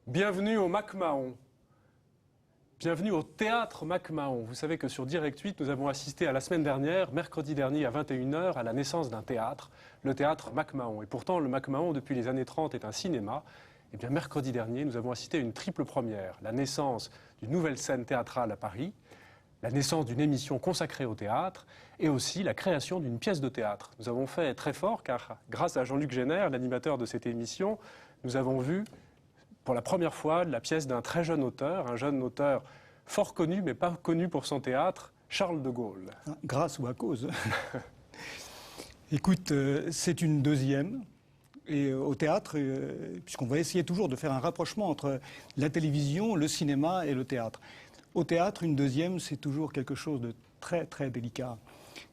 Bienvenue au MacMahon. Bienvenue au théâtre MacMahon. Vous savez que sur Direct 8, nous avons assisté à la semaine dernière, mercredi dernier à 21 h, à la naissance d'un théâtre, le théâtre MacMahon. Et pourtant, le MacMahon, depuis les années 30, est un cinéma. Et bien, mercredi dernier, nous avons assisté à une triple première. La naissance d'une nouvelle scène théâtrale à Paris, la naissance d'une émission consacrée au théâtre et aussi la création d'une pièce de théâtre. Nous avons fait très fort car, grâce à Jean-Luc Génère, l'animateur de cette émission, nous avons vu pour la première fois la pièce d'un très jeune auteur, un jeune auteur fort connu, mais pas connu pour son théâtre, Charles de Gaulle. Grâce ou à cause. Écoute, c'est une deuxième. Et au théâtre, puisqu'on va essayer toujours de faire un rapprochement entre la télévision, le cinéma et le théâtre. Au théâtre, une deuxième, c'est toujours quelque chose de très très délicat.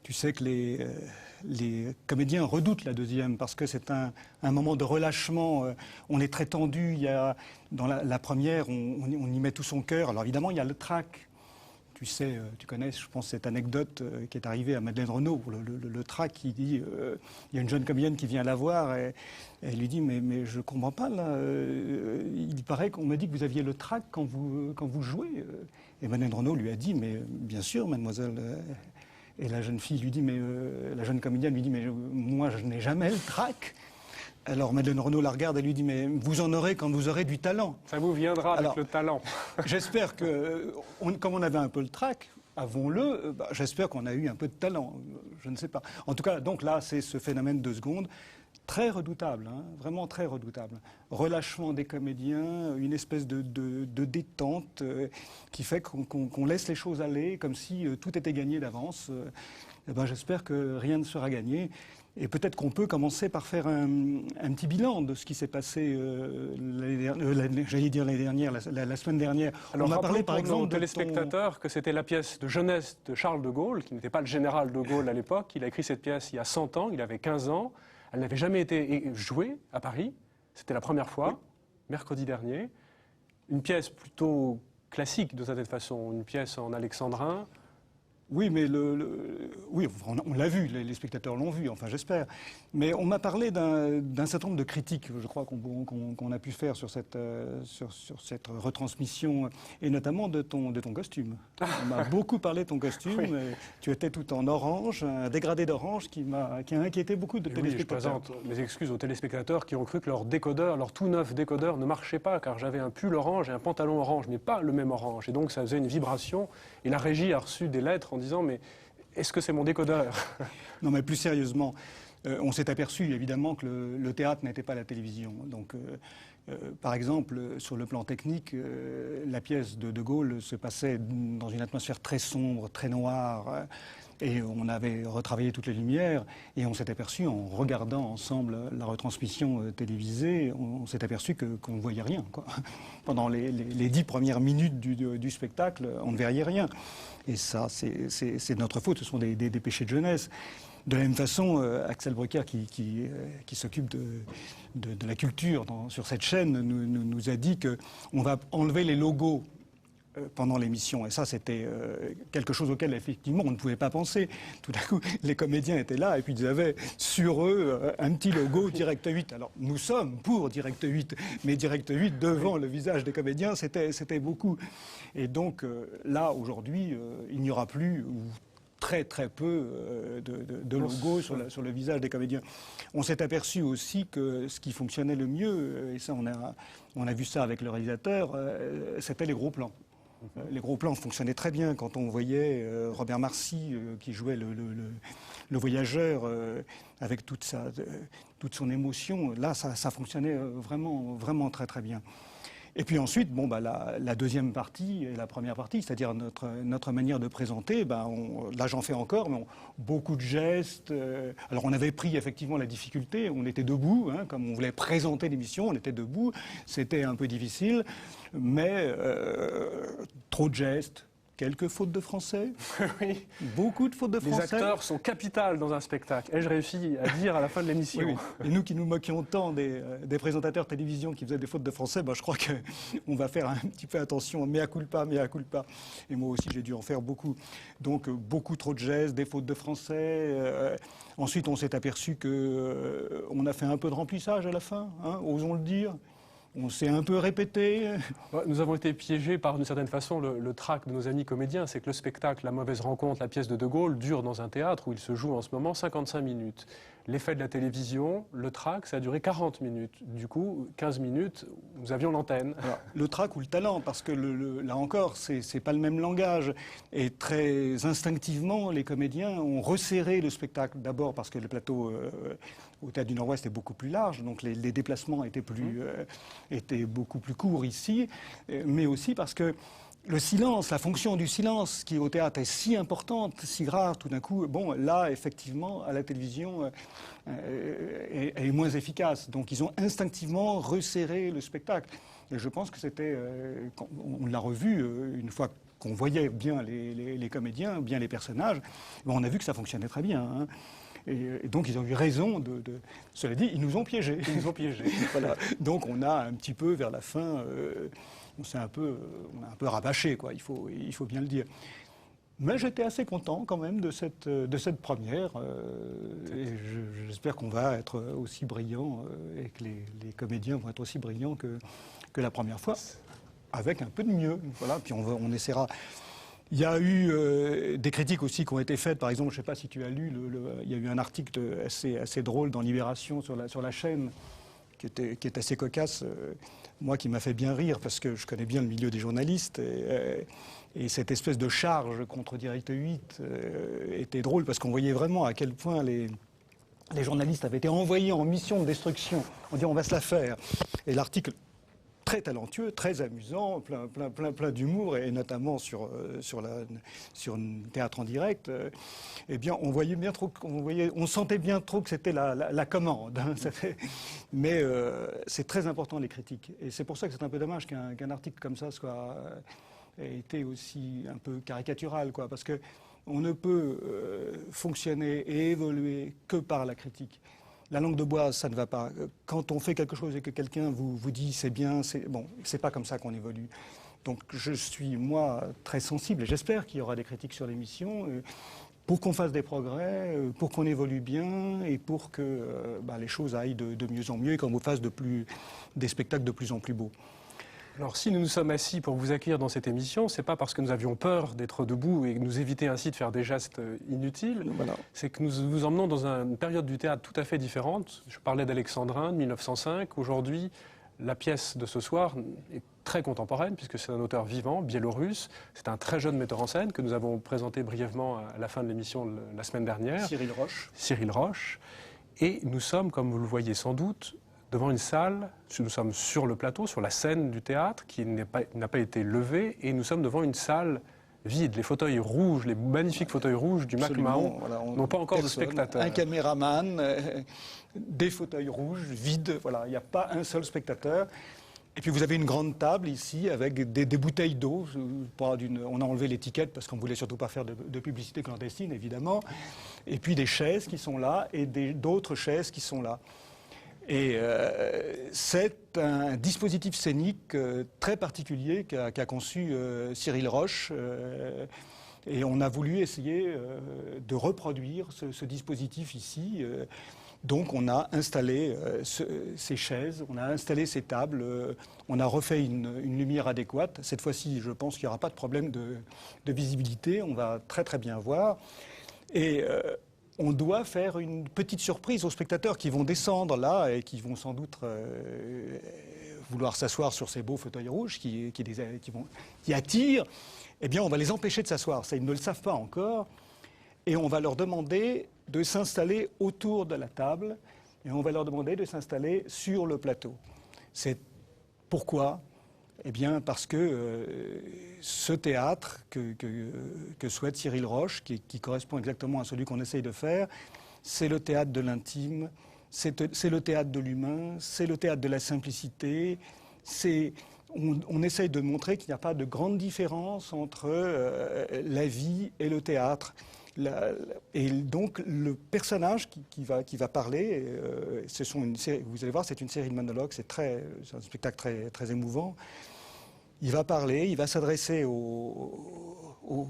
Tu sais que les comédiens redoutent la deuxième parce que c'est un moment de relâchement. On est très tendu. Dans la première, on y met tout son cœur. Alors évidemment, il y a le trac. Tu sais, tu connais, je pense, cette anecdote qui est arrivée à Madeleine Renaud, le trac qui dit, il y a une jeune comédienne qui vient la voir et elle lui dit, mais je comprends pas là, il paraît qu'on m'a dit que vous aviez le trac quand vous jouez. Et Madeleine Renaud lui a dit, mais bien sûr, mademoiselle. Et la jeune fille lui dit, la jeune comédienne lui dit, mais moi je n'ai jamais le trac. Alors Madeleine Renaud la regarde et lui dit, mais vous en aurez quand vous aurez du talent. Ça vous viendra avec le talent. J'espère que, comme on avait un peu le trac, avouons-le, j'espère qu'on a eu un peu de talent. Je ne sais pas. En tout cas, donc là, c'est ce phénomène de seconde. Très redoutable, hein, vraiment très redoutable. Relâchement des comédiens, une espèce de détente qui fait qu'on laisse les choses aller comme si tout était gagné d'avance. J'espère que rien ne sera gagné. Et peut-être qu'on peut commencer par faire un petit bilan de ce qui s'est passé la semaine dernière. Alors, on a parlé par exemple aux téléspectateurs que c'était la pièce de jeunesse de Charles de Gaulle, qui n'était pas le général de Gaulle à l'époque. Il a écrit cette pièce il y a 100 ans, il avait 15 ans. Elle n'avait jamais été jouée à Paris. C'était la première fois, oui. Mercredi dernier. Une pièce plutôt classique de certaine façon, une pièce en alexandrin. Oui, mais oui, on l'a vu, les spectateurs l'ont vu, enfin j'espère. Mais on m'a parlé d'un certain nombre de critiques, je crois, qu'on a pu faire sur cette retransmission, et notamment de ton costume. On m'a beaucoup parlé de ton costume. Oui. Tu étais tout en orange, un dégradé d'orange qui a inquiété beaucoup de téléspectateurs. Oui, je présente mes excuses aux téléspectateurs qui ont cru que leur décodeur, leur tout neuf décodeur ne marchait pas, car j'avais un pull orange et un pantalon orange, mais pas le même orange. Et donc ça faisait une vibration, et la régie a reçu des lettres en disant, mais est-ce que c'est mon décodeur? Non, mais plus sérieusement, on s'est aperçu évidemment que le théâtre n'était pas la télévision. Donc, par exemple, sur le plan technique, la pièce de Gaulle se passait dans une atmosphère très sombre, très noire, et on avait retravaillé toutes les lumières, et on s'est aperçu, en regardant ensemble la retransmission télévisée, on s'est aperçu qu'on ne voyait rien, quoi. Pendant les 10 premières minutes du spectacle, on ne verrait rien. Et ça, c'est notre faute, ce sont des péchés de jeunesse. De la même façon, Axel Brucker, qui s'occupe de la culture sur cette chaîne, nous a dit qu'on va enlever les logos pendant l'émission. Et ça, c'était quelque chose auquel, effectivement, on ne pouvait pas penser. Tout d'un coup, les comédiens étaient là et puis ils avaient sur eux un petit logo Direct 8. Alors, nous sommes pour Direct 8, mais Direct 8 devant le visage des comédiens, c'était beaucoup. Et donc, là, aujourd'hui, il n'y aura plus très très peu de logos sur le visage des comédiens. On s'est aperçu aussi que ce qui fonctionnait le mieux, et ça on a vu ça avec le réalisateur, c'était les gros plans. Les gros plans fonctionnaient très bien quand on voyait Robert Marcy qui jouait le voyageur avec toute son émotion. Là, ça fonctionnait vraiment, vraiment très très bien. Et puis ensuite, la deuxième partie et la première partie, c'est-à-dire notre manière de présenter, là j'en fais encore, mais beaucoup de gestes. Alors on avait pris effectivement la difficulté, on était debout, hein, comme on voulait présenter l'émission, on était debout, c'était un peu difficile, mais trop de gestes. Quelques fautes de français. Oui. Beaucoup de fautes de français. Les acteurs sont capitales dans un spectacle. Ai-je réussi à dire à la fin de l'émission? Oui. Et nous qui nous moquions tant des présentateurs télévision qui faisaient des fautes de français, je crois qu'on va faire un petit peu attention. Mea culpa, mea culpa. Et moi aussi, j'ai dû en faire beaucoup. Donc, beaucoup trop de gestes, des fautes de français. Ensuite, on s'est aperçu qu'on a fait un peu de remplissage à la fin, hein, osons le dire. On s'est un peu répété. Nous avons été piégés par, d'une certaine façon, le trac de nos amis comédiens. C'est que le spectacle La mauvaise rencontre, la pièce de Gaulle, dure dans un théâtre où il se joue en ce moment 55 minutes. L'effet de la télévision, le trac, ça a duré 40 minutes. Du coup, 15 minutes, nous avions l'antenne. Le trac ou le talent, parce que là encore, c'est pas le même langage. Et très instinctivement, les comédiens ont resserré le spectacle. D'abord parce que le plateau au Théâtre du Nord-Ouest est beaucoup plus large, donc les déplacements étaient beaucoup plus courts ici, mais aussi parce que le silence, la fonction du silence qui au théâtre est si importante, si rare, tout d'un coup, bon, là, effectivement, à la télévision, est moins efficace. Donc ils ont instinctivement resserré le spectacle. Et je pense que c'était, on l'a revu une fois qu'on voyait bien les comédiens, bien les personnages, on a vu que ça fonctionnait très bien. Hein. Et donc ils ont eu raison Cela dit, ils nous ont piégés. Ils nous ont piégés. Voilà. Donc on a un petit peu, vers la fin, on a un peu rabâché, quoi. Il faut bien le dire. Mais j'étais assez content quand même de cette première. Et j'espère qu'on va être aussi brillant et que les comédiens vont être aussi brillants que la première fois, avec un peu de mieux. Voilà. Puis on essaiera. Il y a eu des critiques aussi qui ont été faites. Par exemple, je ne sais pas si tu as lu, il y a eu un article assez drôle dans Libération sur la chaîne, qui est assez cocasse, moi qui m'a fait bien rire, parce que je connais bien le milieu des journalistes. Et cette espèce de charge contre Direct 8 était drôle, parce qu'on voyait vraiment à quel point les journalistes avaient été envoyés en mission de destruction. On dit on va se la faire. Et l'article, très talentueux, très amusant, plein d'humour, et notamment sur un théâtre en direct, eh bien, on sentait bien trop que c'était la commande. Hein, mais c'est très important, les critiques. Et c'est pour ça que c'est un peu dommage qu'un article comme ça ait été aussi un peu caricatural, quoi, parce qu'on ne peut fonctionner et évoluer que par la critique. La langue de bois, ça ne va pas. Quand on fait quelque chose et que quelqu'un vous dit c'est bien, c'est pas comme ça qu'on évolue. Donc je suis, moi, très sensible, et j'espère qu'il y aura des critiques sur l'émission, pour qu'on fasse des progrès, pour qu'on évolue bien, et pour que les choses aillent de mieux en mieux, et qu'on vous fasse des spectacles de plus en plus beaux. Alors, si nous nous sommes assis pour vous accueillir dans cette émission, c'est pas parce que nous avions peur d'être debout et nous éviter ainsi de faire des gestes inutiles. Voilà. C'est que nous vous emmenons dans une période du théâtre tout à fait différente. Je parlais d'Alexandrin de 1905. Aujourd'hui, la pièce de ce soir est très contemporaine, puisque c'est un auteur vivant, biélorusse. C'est un très jeune metteur en scène que nous avons présenté brièvement à la fin de l'émission la semaine dernière. Cyril Roche. Cyril Roche. Et nous sommes, comme vous le voyez sans doute, devant une salle, nous sommes sur le plateau, sur la scène du théâtre, qui n'a pas été levée, et nous sommes devant une salle vide. Les fauteuils rouges, les magnifiques fauteuils rouges du McMahon voilà, n'ont pas encore de spectateurs. Un caméraman, des fauteuils rouges, vides, voilà, il n'y a pas un seul spectateur. Et puis vous avez une grande table ici avec des bouteilles d'eau. On a enlevé l'étiquette parce qu'on ne voulait surtout pas faire de publicité clandestine, évidemment. Et puis des chaises qui sont là et d'autres chaises qui sont là. Et c'est un dispositif scénique très particulier qu'a conçu Cyril Roche. Et on a voulu essayer de reproduire ce dispositif ici. Donc on a installé ces chaises, on a installé ces tables, on a refait une lumière adéquate. Cette fois-ci, je pense qu'il n'y aura pas de problème de visibilité, on va très très bien voir. Et on doit faire une petite surprise aux spectateurs qui vont descendre là et qui vont sans doute vouloir s'asseoir sur ces beaux fauteuils rouges qui attirent. Eh bien, on va les empêcher de s'asseoir. Ça, ils ne le savent pas encore. Et on va leur demander de s'installer autour de la table et on va leur demander de s'installer sur le plateau. C'est pourquoi ? Eh bien, parce que ce théâtre que souhaite Cyril Roche, qui correspond exactement à celui qu'on essaye de faire, c'est le théâtre de l'intime, c'est le théâtre de l'humain, c'est le théâtre de la simplicité. On essaye de montrer qu'il n'y a pas de grande différence entre la vie et le théâtre. Et donc, le personnage qui va parler, vous allez voir, c'est une série de monologues, c'est un spectacle très, très émouvant. Il va parler, il va s'adresser aux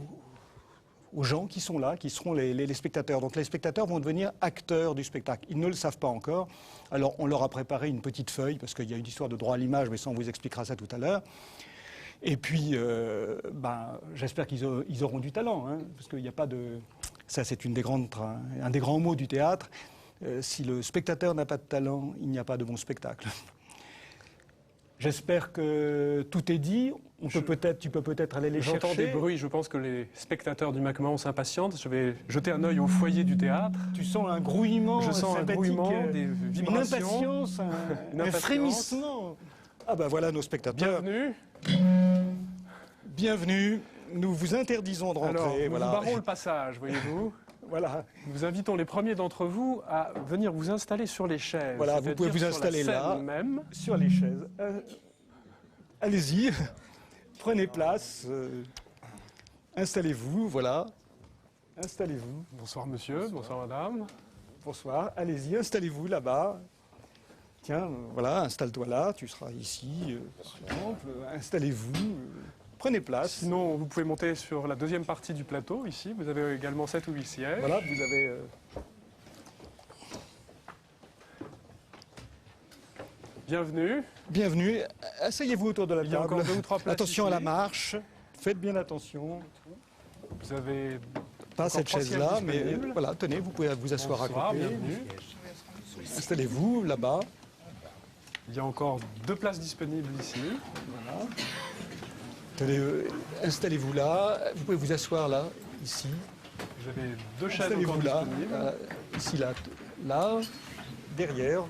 aux gens qui sont là, qui seront les spectateurs. Donc les spectateurs vont devenir acteurs du spectacle. Ils ne le savent pas encore. Alors on leur a préparé une petite feuille, parce qu'il y a une histoire de droit à l'image, mais ça on vous expliquera ça tout à l'heure. Et puis, j'espère qu'ils auront du talent, hein, parce qu'il n'y a pas de... Ça, c'est un des grands mots du théâtre. Si le spectateur n'a pas de talent, il n'y a pas de bon spectacle. J'espère que tout est dit. Tu peux peut-être aller les chercher. J'entends des bruits. Je pense que les spectateurs du MacMahon s'impatientent. Je vais jeter un œil au foyer du théâtre. Tu sens un grouillement Je sens sympathique, un grouillement, des vibrations. Une impatience, un frémissement. Ah ben voilà nos spectateurs. Bienvenue. Bienvenue. Nous vous interdisons de rentrer. Alors, nous voilà. vous barrons le passage, voyez-vous. Voilà. Nous invitons les premiers d'entre vous à venir vous installer sur les chaises. Voilà, vous pouvez vous installer là, même. sur les chaises. Allez-y, prenez place, installez-vous, voilà. Installez-vous. Bonsoir monsieur, bonsoir madame. Bonsoir, allez-y, installez-vous là-bas. Tiens, voilà, installe-toi là, tu seras ici, par exemple. Installez-vous, prenez place. Sinon, vous pouvez monter sur la deuxième partie du plateau, ici. Vous avez également 7 ou 8 sièges. Voilà, vous avez... Bienvenue. Bienvenue, asseyez-vous autour de la table. Il y a encore 2 ou 3 places attention ici. à la marche, faites bien attention. Vous avez... Pas encore cette 3 chaise-là, sièges mais disponibles. voilà, tenez, vous pouvez vous asseoir Bonsoir, à côté. bienvenue. Installez-vous là-bas. Il y a encore 2 places disponibles ici. Voilà. Tenez, installez-vous là. Vous pouvez vous asseoir là, ici. Vous avez 2 chaises encore Installez-vous là, disponibles. ici, là, derrière.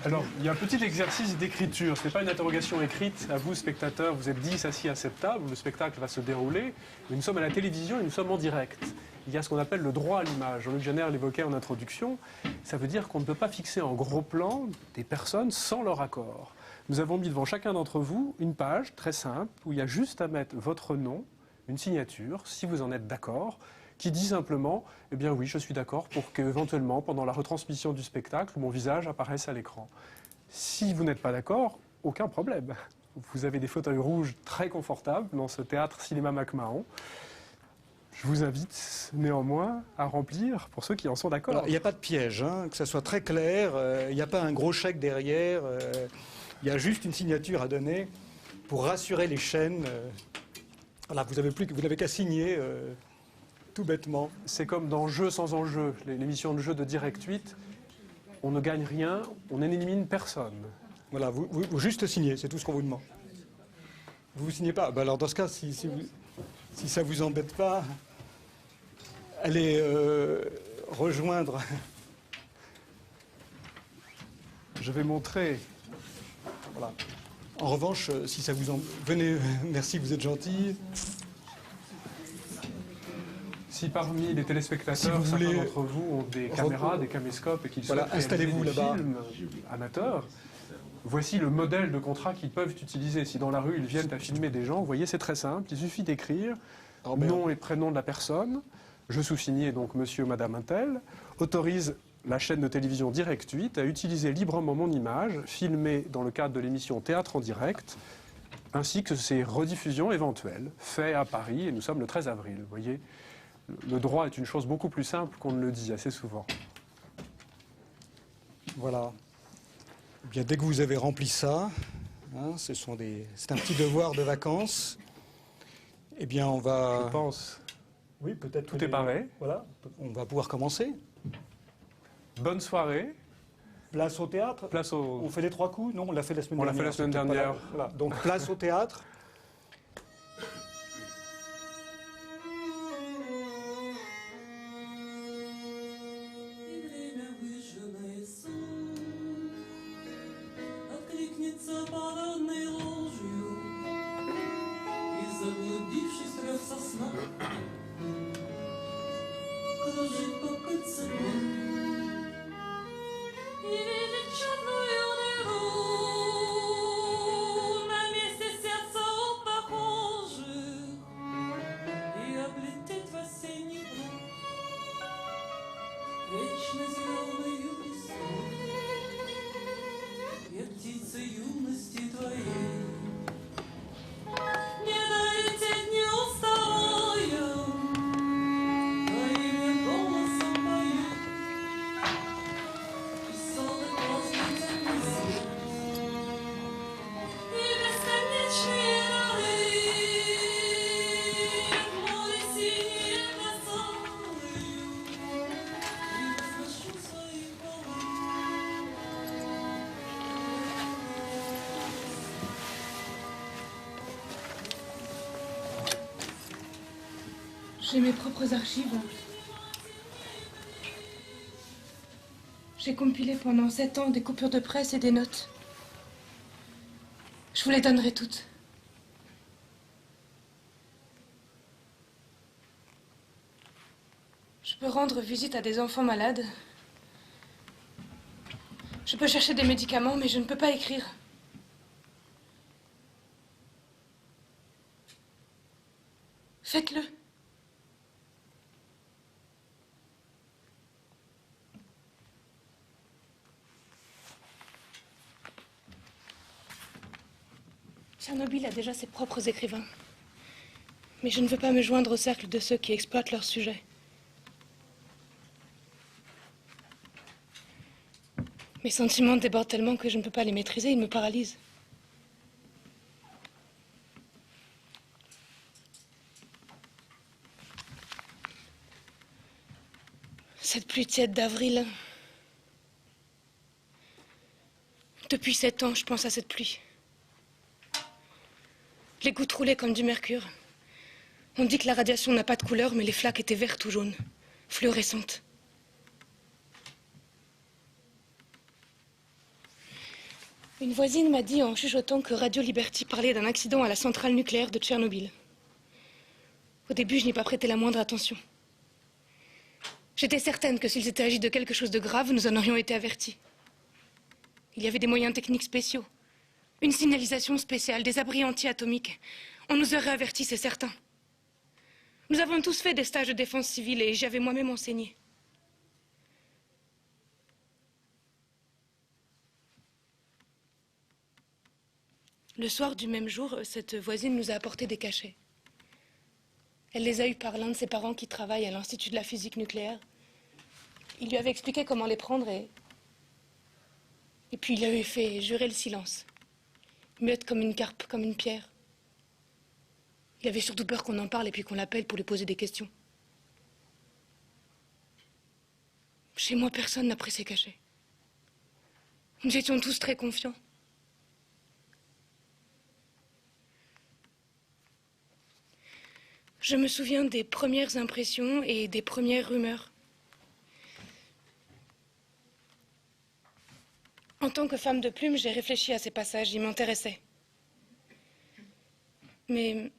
Alors, il y a un petit exercice d'écriture. Ce n'est pas une interrogation écrite. À vous, spectateurs, vous êtes 10 assis à cette table. Le spectacle va se dérouler. Mais nous sommes à la télévision et nous sommes en direct. Il y a ce qu'on appelle le droit à l'image. Jean-Luc Janner l'évoquait en introduction. Ça veut dire qu'on ne peut pas fixer en gros plan des personnes sans leur accord. Nous avons mis devant chacun d'entre vous une page très simple où il y a juste à mettre votre nom, une signature, si vous en êtes d'accord, qui dit simplement « Eh bien oui, je suis d'accord pour qu'éventuellement, pendant la retransmission du spectacle, mon visage apparaisse à l'écran. » Si vous n'êtes pas d'accord, aucun problème. Vous avez des fauteuils rouges très confortables dans ce théâtre Cinéma MacMahon. Je vous invite néanmoins à remplir pour ceux qui en sont d'accord. Il n'y a pas de piège, hein, que ça soit très clair. Il n'y a pas un gros chèque derrière. Il y a juste une signature à donner pour rassurer les chaînes. Voilà, vous n'avez qu'à signer tout bêtement. C'est comme dans Jeux sans enjeu, l'émission de jeu de Direct 8. On ne gagne rien, on n'élimine personne. Voilà, vous juste signez, c'est tout ce qu'on vous demande. Vous ne signez pas? Alors dans ce cas, si ça ne vous embête pas, allez rejoindre. Je vais montrer. Voilà. En revanche, si ça vous en... Venez, merci, vous êtes gentil. Si parmi les téléspectateurs, Si vous certains voulez d'entre vous ont des caméras, des caméscopes et qu'ils Voilà, souhaitent réaliser installez-vous des là-bas. films amateurs, voici le modèle de contrat qu'ils peuvent utiliser. Si dans la rue, ils viennent à filmer des gens, vous voyez, c'est très simple. Il suffit d'écrire nom et prénom de la personne. Je sous-signais donc monsieur, madame Intel, autorise la chaîne de télévision Direct 8 à utiliser librement mon image, filmée dans le cadre de l'émission Théâtre en direct, ainsi que ses rediffusions éventuelles, fait à Paris, et nous sommes le 13 avril. Vous voyez, le droit est une chose beaucoup plus simple qu'on ne le dit assez souvent. Voilà. Eh bien, dès que vous avez rempli ça, hein, c'est un petit devoir de vacances, eh bien, on va... Je pense. Oui, peut-être. Tout est paré. Voilà, on va pouvoir commencer. Bonne soirée. Place au théâtre. Place au... On fait les 3 coups? Non, on l'a fait la semaine On l'a dernière. fait la semaine c'était pas dernière. là. Voilà. Donc, place au théâtre. Кружит по кольцевой и видит черную дыру на месте сердца у похожих и облететь в осенний пруд вечно зеленую листвой. Я птица юности твоей, не долететь, не J'ai mes propres archives. J'ai compilé pendant 7 ans des coupures de presse et des notes. Je vous les donnerai toutes. Je peux rendre visite à des enfants malades. Je peux chercher des médicaments, mais je ne peux pas écrire. Faites-le. Tchernobyl a déjà ses propres écrivains. Mais je ne veux pas me joindre au cercle de ceux qui exploitent leur sujet. Mes sentiments débordent tellement que je ne peux pas les maîtriser, ils me paralysent. Cette pluie tiède d'avril. Depuis 7 ans, je pense à cette pluie. Les gouttes roulaient comme du mercure. On dit que la radiation n'a pas de couleur, mais les flaques étaient vertes ou jaunes, fluorescentes. Une voisine m'a dit en chuchotant que Radio Liberty parlait d'un accident à la centrale nucléaire de Tchernobyl. Au début, je n'y ai pas prêté la moindre attention. J'étais certaine que s'il s'était agi de quelque chose de grave, nous en aurions été avertis. Il y avait des moyens techniques spéciaux, une signalisation spéciale, des abris anti-atomiques. On nous aurait avertis, c'est certain. Nous avons tous fait des stages de défense civile et j'y avais moi-même enseigné. Le soir du même jour, cette voisine nous a apporté des cachets. Elle les a eus par l'un de ses parents qui travaille à l'Institut de la physique nucléaire. Il lui avait expliqué comment les prendre et puis il avait fait jurer le silence. Muette comme une carpe, comme une pierre. Il avait surtout peur qu'on en parle et puis qu'on l'appelle pour lui poser des questions. Chez moi, personne n'a pris ses cachets. Nous étions tous très confiants. Je me souviens des premières impressions et des premières rumeurs. En tant que femme de plume, j'ai réfléchi à ces passages, ils m'intéressaient. Mais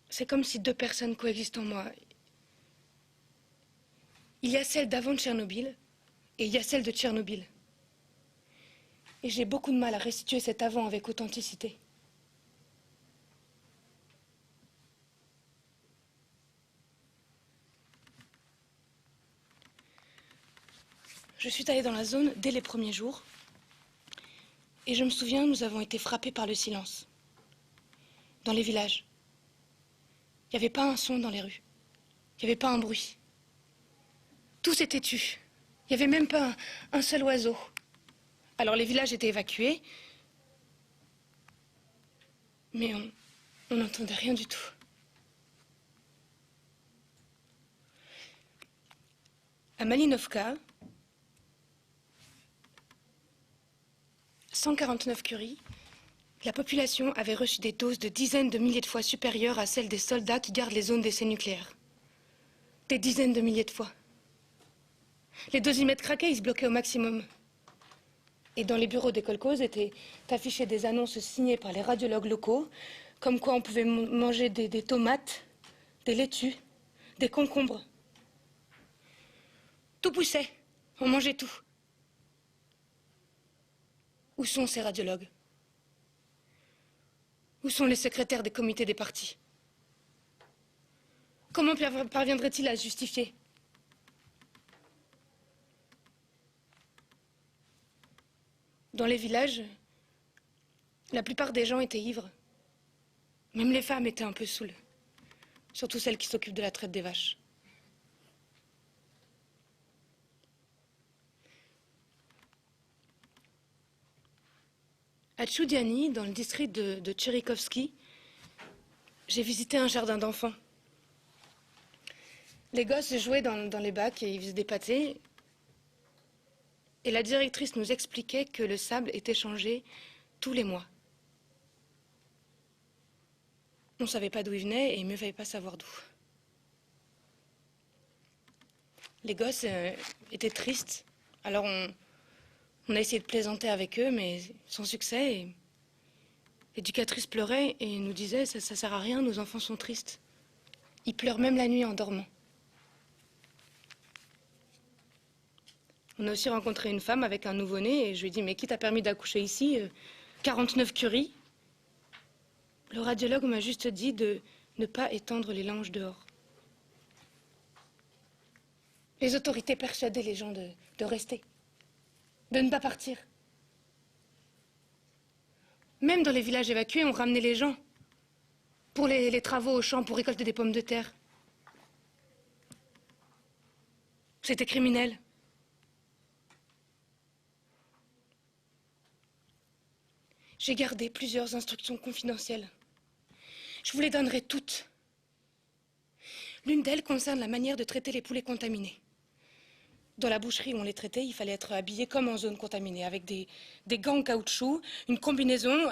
c'est comme si 2 personnes coexistent en moi. Il y a celle d'avant Tchernobyl et il y a celle de Tchernobyl. Et j'ai beaucoup de mal à restituer cet avant avec authenticité. Je suis allée dans la zone dès les premiers jours. Et je me souviens, nous avons été frappés par le silence. Dans les villages. Il n'y avait pas un son dans les rues. Il n'y avait pas un bruit. Tout s'était tu. Il n'y avait même pas un seul oiseau. Alors les villages étaient évacués. Mais on n'entendait rien du tout. À Malinovka, 149 curies, la population avait reçu des doses de dizaines de milliers de fois supérieures à celles des soldats qui gardent les zones d'essai nucléaires. Des dizaines de milliers de fois. Les dosimètres craquaient, ils se bloquaient au maximum. Et dans les bureaux des kolkhozes étaient affichées des annonces signées par les radiologues locaux, comme quoi on pouvait manger des tomates, des laitues, des concombres. Tout poussait, on mangeait tout. Où sont ces radiologues? Où sont les secrétaires des comités des partis? Comment parviendraient-ils à se justifier? Dans les villages, la plupart des gens étaient ivres. Même les femmes étaient un peu saoules. Surtout celles qui s'occupent de la traite des vaches. À Tchoudiani, dans le district de Tcherikovski, j'ai visité un jardin d'enfants. Les gosses jouaient dans les bacs et ils faisaient des pâtés. Et la directrice nous expliquait que le sable était changé tous les mois. On ne savait pas d'où il venait et il ne mieux fallait pas savoir d'où. Les gosses étaient tristes. Alors on a essayé de plaisanter avec eux, mais sans succès. Et l'éducatrice pleurait et nous disait, ça sert à rien, nos enfants sont tristes. Ils pleurent même la nuit en dormant. On a aussi rencontré une femme avec un nouveau-né et je lui ai dit, mais qui t'a permis d'accoucher ici 49 curies. Le radiologue m'a juste dit de ne pas étendre les langes dehors. Les autorités persuadaient les gens de rester, de ne pas partir. Même dans les villages évacués, on ramenait les gens pour les travaux au champ, pour récolter des pommes de terre. C'était criminel. J'ai gardé plusieurs instructions confidentielles. Je vous les donnerai toutes. L'une d'elles concerne la manière de traiter les poulets contaminés. Dans la boucherie où on les traitait, il fallait être habillé comme en zone contaminée, avec des gants en caoutchouc, une combinaison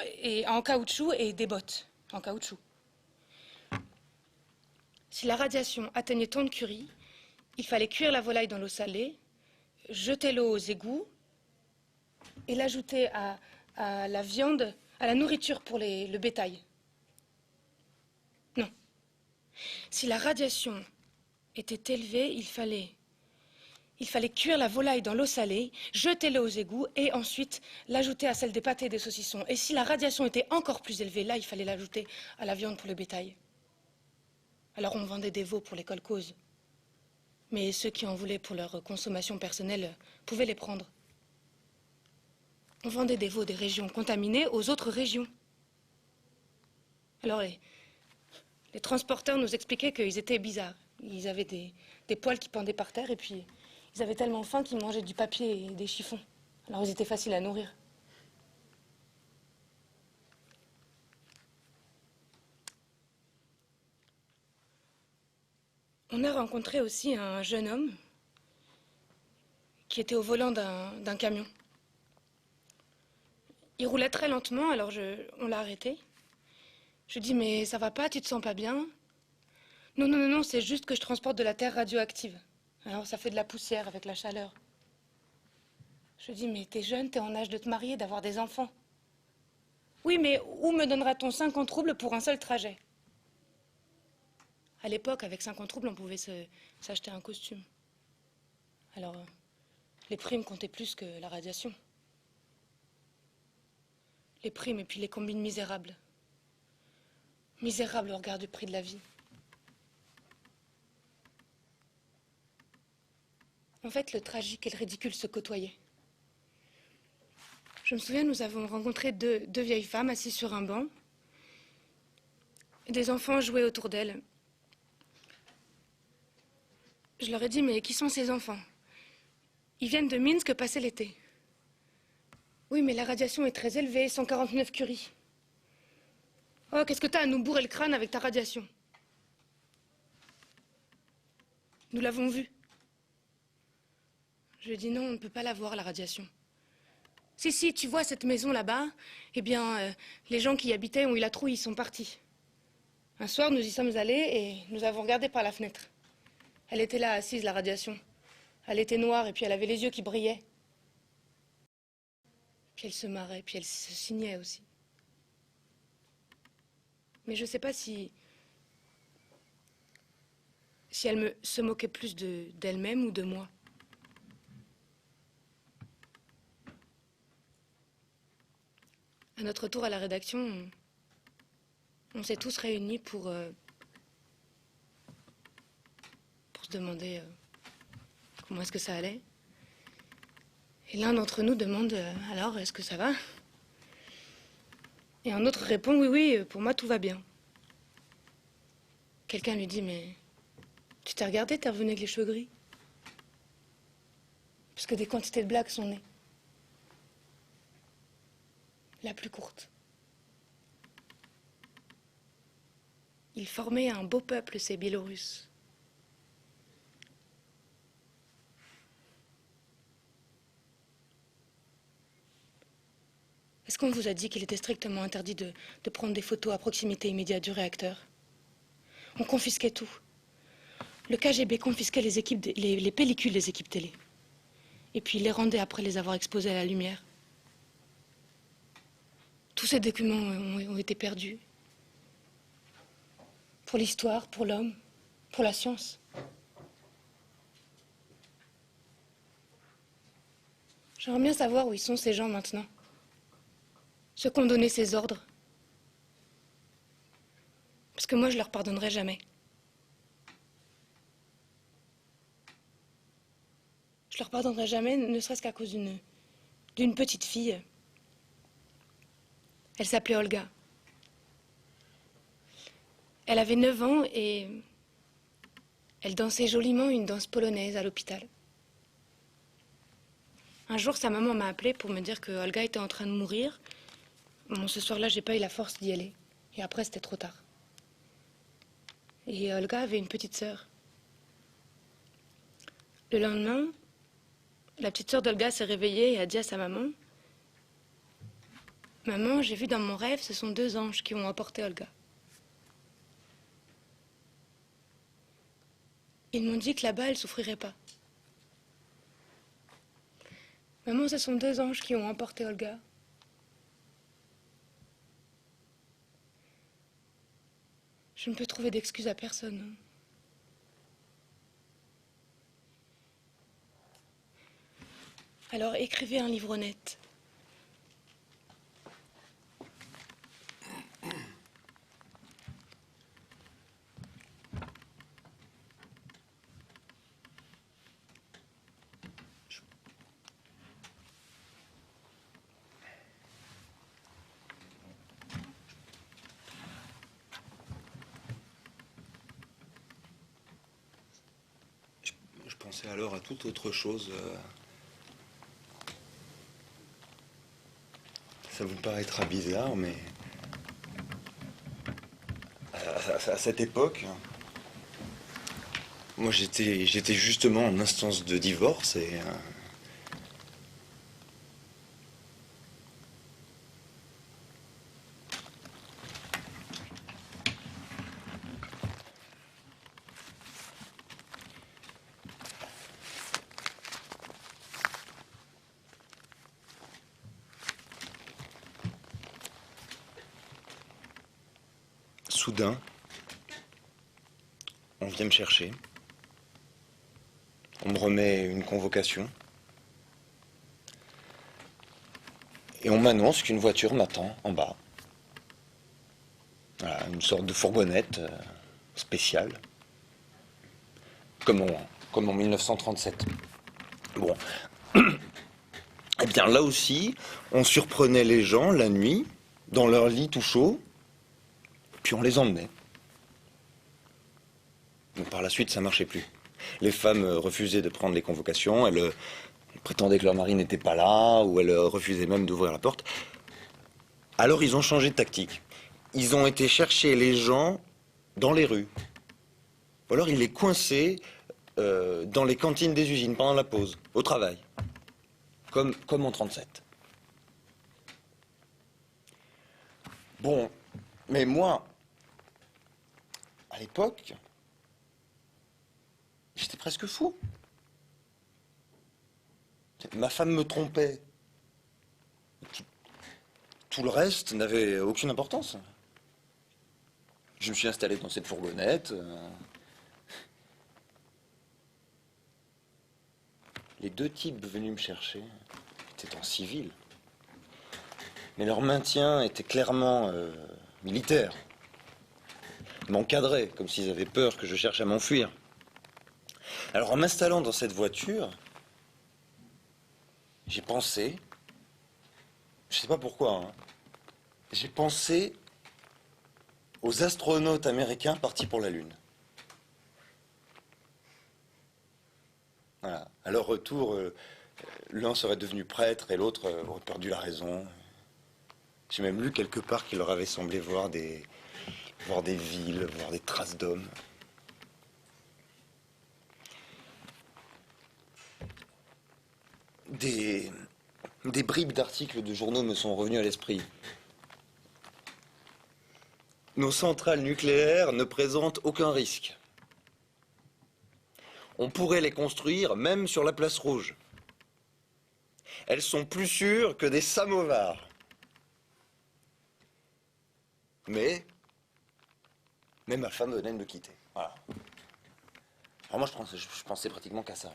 en caoutchouc et des bottes en caoutchouc. Si la radiation atteignait tant de curie, il fallait cuire la volaille dans l'eau salée, jeter l'eau aux égouts et l'ajouter à la viande, à la nourriture pour le bétail. Non. Si la radiation était élevée, il fallait cuire la volaille dans l'eau salée, jeter l'eau aux égouts et ensuite l'ajouter à celle des pâtés et des saucissons. Et si la radiation était encore plus élevée, là, il fallait l'ajouter à la viande pour le bétail. Alors on vendait des veaux pour les kolkhozes. Mais ceux qui en voulaient pour leur consommation personnelle pouvaient les prendre. On vendait des veaux des régions contaminées aux autres régions. Alors les transporteurs nous expliquaient qu'ils étaient bizarres. Ils avaient des poils qui pendaient par terre et puis ils avaient tellement faim qu'ils mangeaient du papier et des chiffons. Alors ils étaient faciles à nourrir. On a rencontré aussi un jeune homme qui était au volant d'un camion. Il roulait très lentement, alors on l'a arrêté. Je lui ai dit, mais ça va pas, tu te sens pas bien? Non, non, non, non, c'est juste que je transporte de la terre radioactive. Alors ça fait de la poussière avec la chaleur. Je lui ai dit, mais t'es jeune, t'es en âge de te marier, d'avoir des enfants. Oui, mais où me donnera-t-on 50 roubles pour un seul trajet? À l'époque, avec 50 roubles, on pouvait s'acheter un costume. Alors, les primes comptaient plus que la radiation. Les primes et puis les combines misérables. Misérables au regard du prix de la vie. En fait, le tragique et le ridicule se côtoyaient. Je me souviens, nous avons rencontré deux vieilles femmes assises sur un banc. Des enfants jouaient autour d'elles. Je leur ai dit, mais qui sont ces enfants? Ils viennent de Minsk passer l'été. Oui, mais la radiation est très élevée, 149 curies. Oh, qu'est-ce que t'as à nous bourrer le crâne avec ta radiation? Nous l'avons vue. Je lui ai dit, non, on ne peut pas la voir, la radiation. Si, tu vois cette maison là-bas, eh bien, les gens qui y habitaient ont eu la trouille, ils sont partis. Un soir, nous y sommes allés et nous avons regardé par la fenêtre. Elle était là, assise, la radiation. Elle était noire et puis elle avait les yeux qui brillaient. Puis elle se marrait, puis elle se signait aussi. Mais je ne sais pas si elle se moquait plus d'elle-même ou de moi. À notre tour à la rédaction, on s'est tous réunis pour se demander comment est-ce que ça allait. Et l'un d'entre nous demande « Alors, est-ce que ça va ?» Et un autre répond « Oui, oui, pour moi, tout va bien. » Quelqu'un lui dit « Mais tu t'es regardé, t'es revenu avec les cheveux gris ?» Parce que des quantités de blagues sont nées. La plus courte. Ils formaient un beau peuple, ces Biélorusses. Est-ce qu'on vous a dit qu'il était strictement interdit de prendre des photos à proximité immédiate du réacteur? On confisquait tout. Le KGB confisquait les pellicules des équipes télé. Et puis il les rendait après les avoir exposées à la lumière. Tous ces documents ont été perdus. Pour l'histoire, pour l'homme, pour la science. J'aimerais bien savoir où ils sont ces gens maintenant. Ceux qui ont donné ces ordres. Parce que moi, je leur pardonnerai jamais. Je leur pardonnerai jamais, ne serait-ce qu'à cause d'une petite fille. Elle s'appelait Olga. Elle avait 9 ans et elle dansait joliment une danse polonaise à l'hôpital. Un jour, sa maman m'a appelée pour me dire que Olga était en train de mourir. Bon, ce soir-là, j'ai pas eu la force d'y aller. Et après, c'était trop tard. Et Olga avait une petite sœur. Le lendemain, la petite sœur d'Olga s'est réveillée et a dit à sa maman: « Maman, j'ai vu dans mon rêve, ce sont 2 anges qui ont emporté Olga. Ils m'ont dit que là-bas, elle souffrirait pas. Maman, ce sont 2 anges qui ont emporté Olga. » Je ne peux trouver d'excuses à personne. Alors écrivez un livre honnête. Je pensais alors à toute autre chose. Ça vous paraîtra bizarre, mais à cette époque, moi j'étais justement en instance de divorce et soudain, on vient me chercher. On me remet une convocation. Et on m'annonce qu'une voiture m'attend en bas. Voilà, une sorte de fourgonnette spéciale. Comme en 1937. Bon. Eh bien, là aussi, on surprenait les gens la nuit, dans leur lit tout chaud, puis on les emmenait. Mais par la suite, ça marchait plus. Les femmes refusaient de prendre les convocations, elles prétendaient que leur mari n'était pas là, ou elles refusaient même d'ouvrir la porte. Alors ils ont changé de tactique. Ils ont été chercher les gens dans les rues. Ou alors ils les coinçaient dans les cantines des usines pendant la pause, au travail. Comme en 37. Bon, mais moi, à l'époque, j'étais presque fou. Ma femme me trompait. Tout le reste n'avait aucune importance. Je me suis installé dans cette fourgonnette. Les 2 types venus me chercher étaient en civil. Mais leur maintien était clairement militaire. Ils m'encadraient, comme s'ils avaient peur que je cherche à m'enfuir. Alors en m'installant dans cette voiture, j'ai pensé, je sais pas pourquoi, hein, j'ai pensé aux astronautes américains partis pour la Lune. Voilà. À leur retour, l'un serait devenu prêtre et l'autre aurait perdu la raison. J'ai même lu quelque part qu'il leur avait semblé voir des villes, voir des traces d'hommes. Des bribes d'articles de journaux me sont revenus à l'esprit. Nos centrales nucléaires ne présentent aucun risque. On pourrait les construire même sur la place rouge. Elles sont plus sûres que des samovars. Mais ma femme venait de me quitter. Voilà. Alors moi, je pensais pratiquement qu'à ça.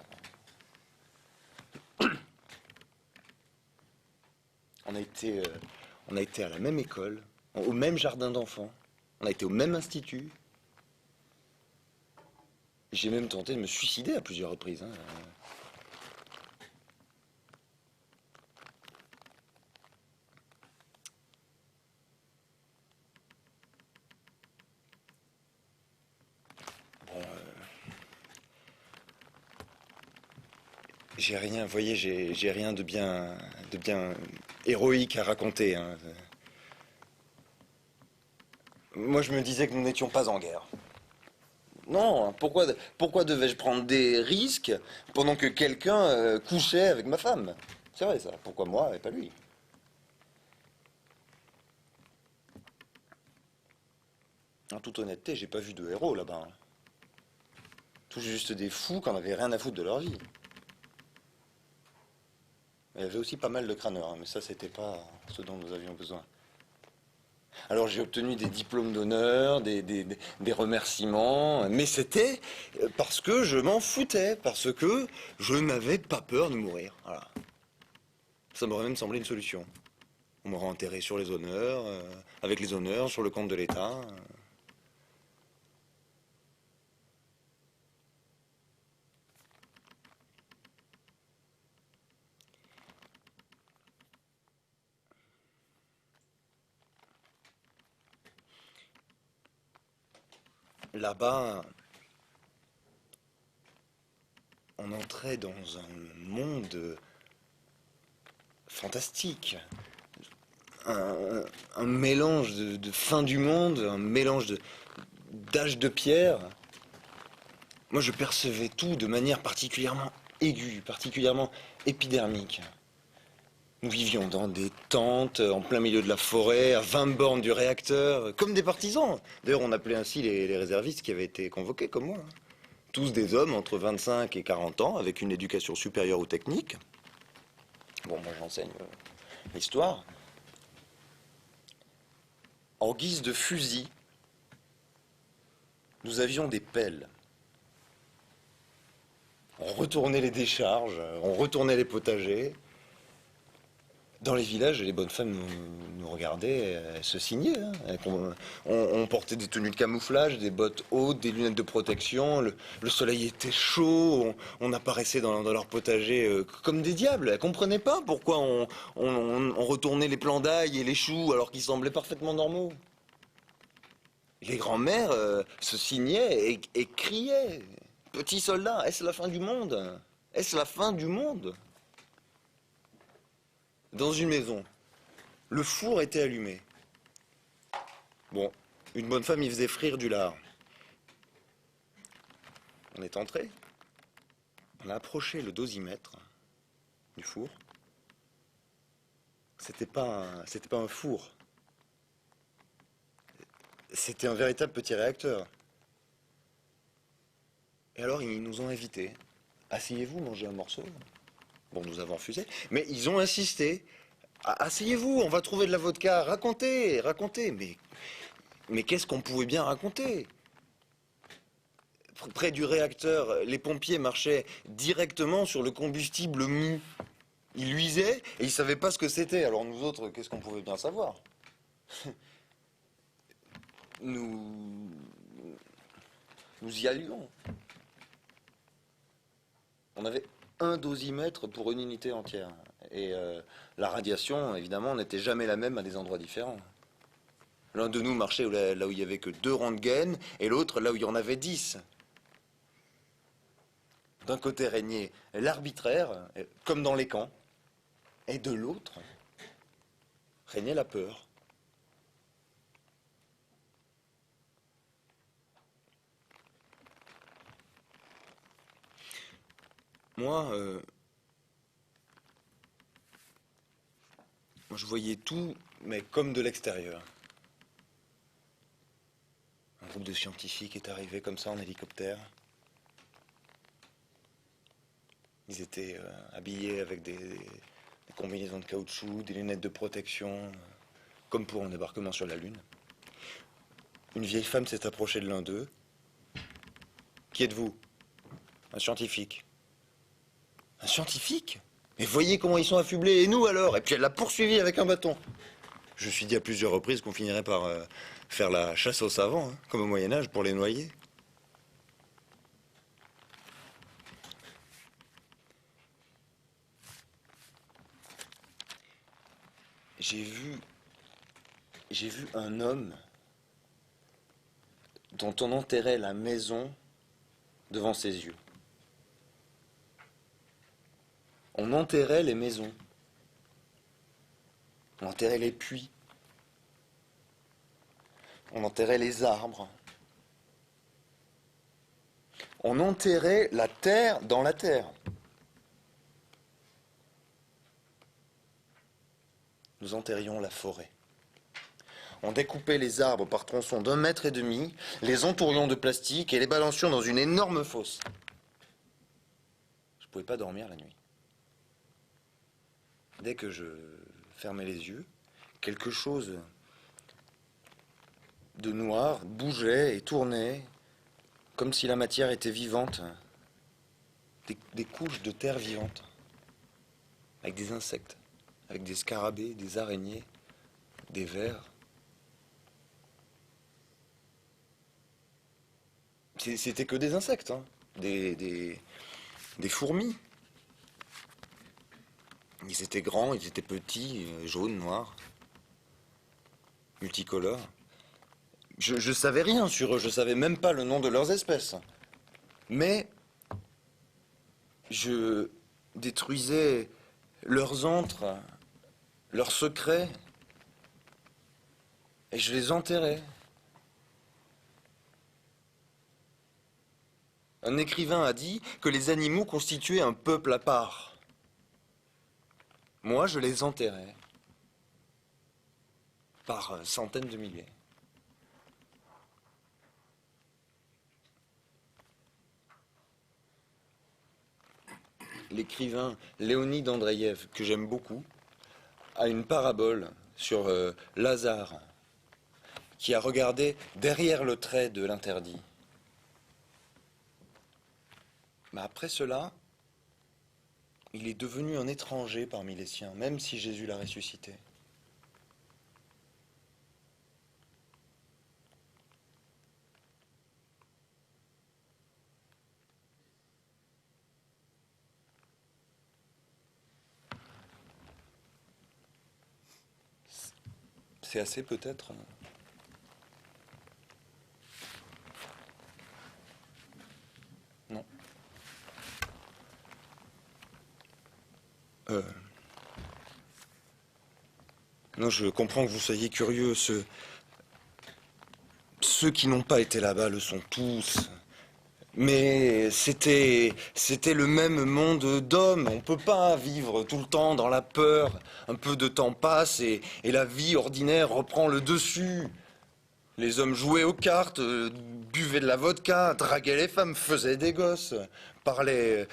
On a été à la même école, au même jardin d'enfants. On a été au même institut. J'ai même tenté de me suicider à plusieurs reprises. J'ai rien, vous voyez, j'ai rien de bien héroïque à raconter. Moi, je me disais que nous n'étions pas en guerre. Non, pourquoi devais-je prendre des risques pendant que quelqu'un couchait avec ma femme? C'est vrai, ça. Pourquoi moi et pas lui? En toute honnêteté, j'ai pas vu de héros là-bas. Tout juste des fous qui en avaient rien à foutre de leur vie. Il y avait aussi pas mal de crâneurs, mais ça, c'était pas ce dont nous avions besoin. Alors j'ai obtenu des diplômes d'honneur, des remerciements, mais c'était parce que je m'en foutais, parce que je n'avais pas peur de mourir. Voilà. Ça m'aurait même semblé une solution. On m'aurait enterré sur les honneurs, avec les honneurs, sur le compte de l'État. Là-bas, on entrait dans un monde fantastique. Un mélange de fin du monde, un mélange d'âge de pierre. Moi, je percevais tout de manière particulièrement aiguë, particulièrement épidermique. Nous vivions dans des tentes, en plein milieu de la forêt, à 20 bornes du réacteur, comme des partisans. D'ailleurs, on appelait ainsi les réservistes qui avaient été convoqués, comme moi. Tous des hommes entre 25 et 40 ans, avec une éducation supérieure ou technique. Bon, moi j'enseigne l'histoire. En guise de fusil, nous avions des pelles. On retournait les décharges, on retournait les potagers. Dans les villages, les bonnes femmes nous regardaient, elles se signaient. On portait des tenues de camouflage, des bottes hautes, des lunettes de protection. Le soleil était chaud, on apparaissait dans leur potager comme des diables. Elles ne comprenaient pas pourquoi on retournait les plants d'ail et les choux alors qu'ils semblaient parfaitement normaux. Les grands-mères se signaient et criaient. « Petit soldat, est-ce la fin du monde? Est-ce la fin du monde ?» Dans une maison, le four était allumé. Bon, une bonne femme y faisait frire du lard. On est entré. On a approché le dosimètre du four. C'était pas un four. C'était un véritable petit réacteur. Et alors, ils nous ont invités. Asseyez-vous, mangez un morceau. Bon, nous avons refusé, mais ils ont insisté. Asseyez-vous, on va trouver de la vodka. Racontez. Mais qu'est-ce qu'on pouvait bien raconter? Près du réacteur, les pompiers marchaient directement sur le combustible mou. Ils luisaient et ils ne savaient pas ce que c'était. Alors nous autres, qu'est-ce qu'on pouvait bien savoir? Nous y allions. On avait un dosimètre pour une unité entière. Et la radiation, évidemment, n'était jamais la même à des endroits différents. L'un de nous marchait là où il n'y avait que 2 röntgen, et l'autre là où il y en avait 10. D'un côté régnait l'arbitraire, comme dans les camps, et de l'autre régnait la peur. Moi, je voyais tout, mais comme de l'extérieur. Un groupe de scientifiques est arrivé comme ça en hélicoptère. Ils étaient habillés avec des combinaisons de caoutchouc, des lunettes de protection, comme pour un débarquement sur la Lune. Une vieille femme s'est approchée de l'un d'eux. Qui êtes-vous? Un scientifique. Un scientifique? Mais voyez comment ils sont affublés, et nous alors? Et puis elle l'a poursuivi avec un bâton. Je me suis dit à plusieurs reprises qu'on finirait par faire la chasse aux savants, hein, comme au Moyen-Âge, pour les noyer. J'ai vu un homme dont on enterrait la maison devant ses yeux. On enterrait les maisons. On enterrait les puits. On enterrait les arbres. On enterrait la terre dans la terre. Nous enterrions la forêt. On découpait les arbres par tronçons d'1,5 mètre, les entourions de plastique et les balancions dans une énorme fosse. Je ne pouvais pas dormir la nuit. Dès que je fermais les yeux, quelque chose de noir bougeait et tournait, comme si la matière était vivante. Des couches de terre vivante, avec des insectes, avec des scarabées, des araignées, des vers. C'était que des insectes, hein. Des fourmis. Ils étaient grands, ils étaient petits, jaunes, noirs, multicolores. Je savais rien sur eux, je savais même pas le nom de leurs espèces. Mais je détruisais leurs antres, leurs secrets, et je les enterrais. Un écrivain a dit que les animaux constituaient un peuple à part. Moi, je les enterrais par centaines de milliers. L'écrivain Léonide Andreïev, que j'aime beaucoup, a une parabole sur Lazare, qui a regardé derrière le trait de l'interdit. Mais après cela, il est devenu un étranger parmi les siens, même si Jésus l'a ressuscité. C'est assez peut-être. Non. Non, je comprends que vous soyez curieux. Ceux qui n'ont pas été là-bas le sont tous. Mais c'était le même monde d'hommes. On ne peut pas vivre tout le temps dans la peur. Un peu de temps passe et la vie ordinaire reprend le dessus. Les hommes jouaient aux cartes, buvaient de la vodka, draguaient les femmes, faisaient des gosses, parlaient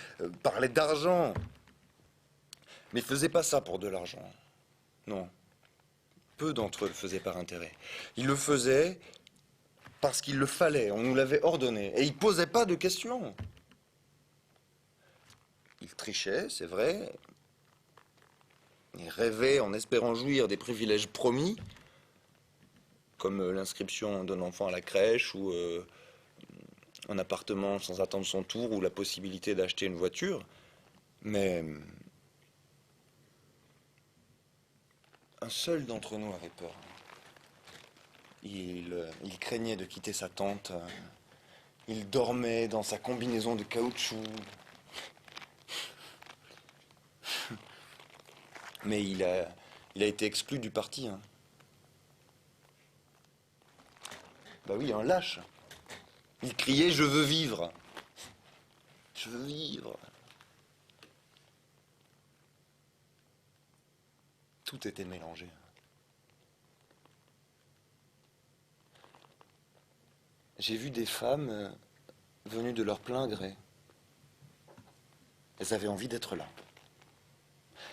d'argent. Mais ils ne faisaient pas ça pour de l'argent. Non. Peu d'entre eux le faisaient par intérêt. Ils le faisaient parce qu'il le fallait, on nous l'avait ordonné. Et ils ne posaient pas de questions. Ils trichaient, c'est vrai. Ils rêvaient en espérant jouir des privilèges promis, comme l'inscription d'un enfant à la crèche ou un appartement sans attendre son tour ou la possibilité d'acheter une voiture. Mais un seul d'entre nous avait peur. Il craignait de quitter sa tente. Il dormait dans sa combinaison de caoutchouc. Mais il a été exclu du parti. Hein. Bah oui, un lâche. Il criait « Je veux vivre !»« Je veux vivre !» Tout était mélangé. J'ai vu des femmes venues de leur plein gré. Elles avaient envie d'être là.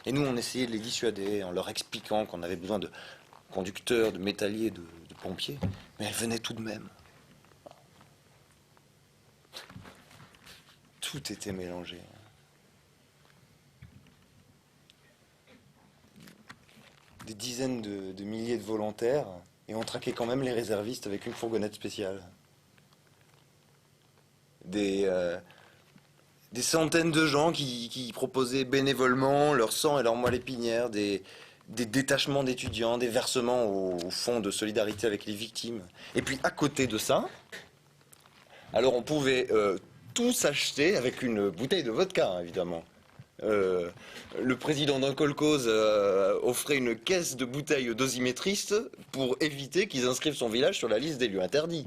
Et nous, on essayait de les dissuader en leur expliquant qu'on avait besoin de conducteurs, de métalliers, de pompiers. Mais elles venaient tout de même. Tout était mélangé. Des dizaines de milliers de volontaires, et on traquait quand même les réservistes avec une fourgonnette spéciale. Des centaines de gens qui proposaient bénévolement leur sang et leur moelle épinière, des détachements d'étudiants, des versements au fonds de solidarité avec les victimes. Et puis à côté de ça, alors on pouvait tout s'acheter avec une bouteille de vodka, hein, évidemment. Le président d'un kolkhoz offrait une caisse de bouteilles dosimétristes pour éviter qu'ils inscrivent son village sur la liste des lieux interdits.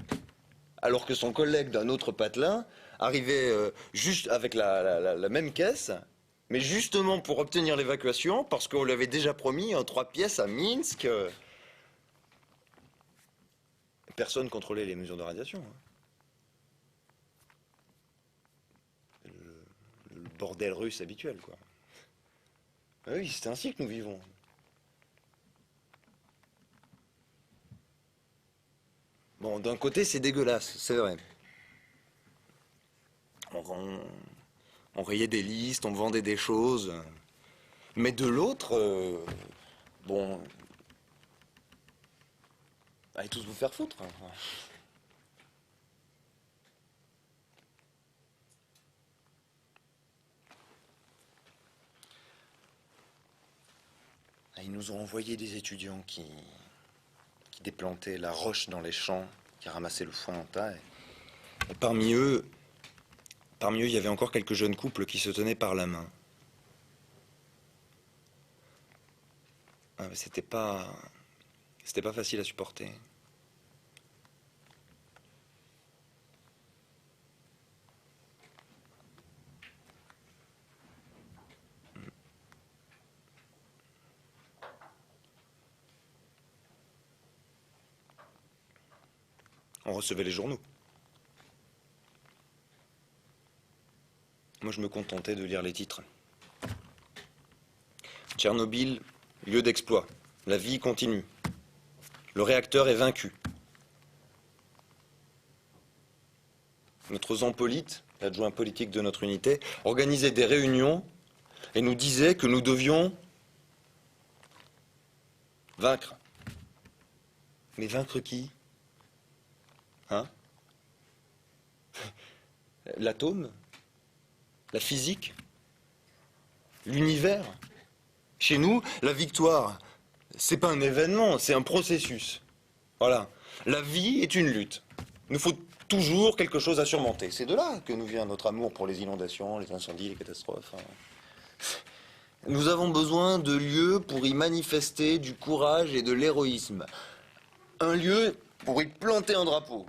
Alors que son collègue d'un autre patelin arrivait juste avec la même caisse, mais justement pour obtenir l'évacuation, parce qu'on lui avait déjà promis un 3 pièces à Minsk. Personne contrôlait les mesures de radiation. Le bordel russe habituel, quoi. Ah oui, c'est ainsi que nous vivons. Bon, d'un côté, c'est dégueulasse, c'est vrai. On rayait des listes, on vendait des choses. Mais de l'autre, bon... Allez tous vous faire foutre. Ils nous ont envoyé des étudiants qui déplantaient la roche dans les champs, qui ramassaient le foin en tas. Et parmi eux, il y avait encore quelques jeunes couples qui se tenaient par la main. Ah, mais c'était pas facile à supporter. On recevait les journaux. Moi, je me contentais de lire les titres. Tchernobyl, lieu d'exploit. La vie continue. Le réacteur est vaincu. Notre Zampolite, l'adjoint politique de notre unité, organisait des réunions et nous disait que nous devions vaincre. Mais vaincre qui ? Hein ? L'atome ? La physique ? L'univers ? Chez nous, la victoire, c'est pas un événement, c'est un processus. Voilà. La vie est une lutte. Il nous faut toujours quelque chose à surmonter. C'est de là que nous vient notre amour pour les inondations, les incendies, les catastrophes. Nous avons besoin de lieux pour y manifester du courage et de l'héroïsme. Un lieu pour y planter un drapeau.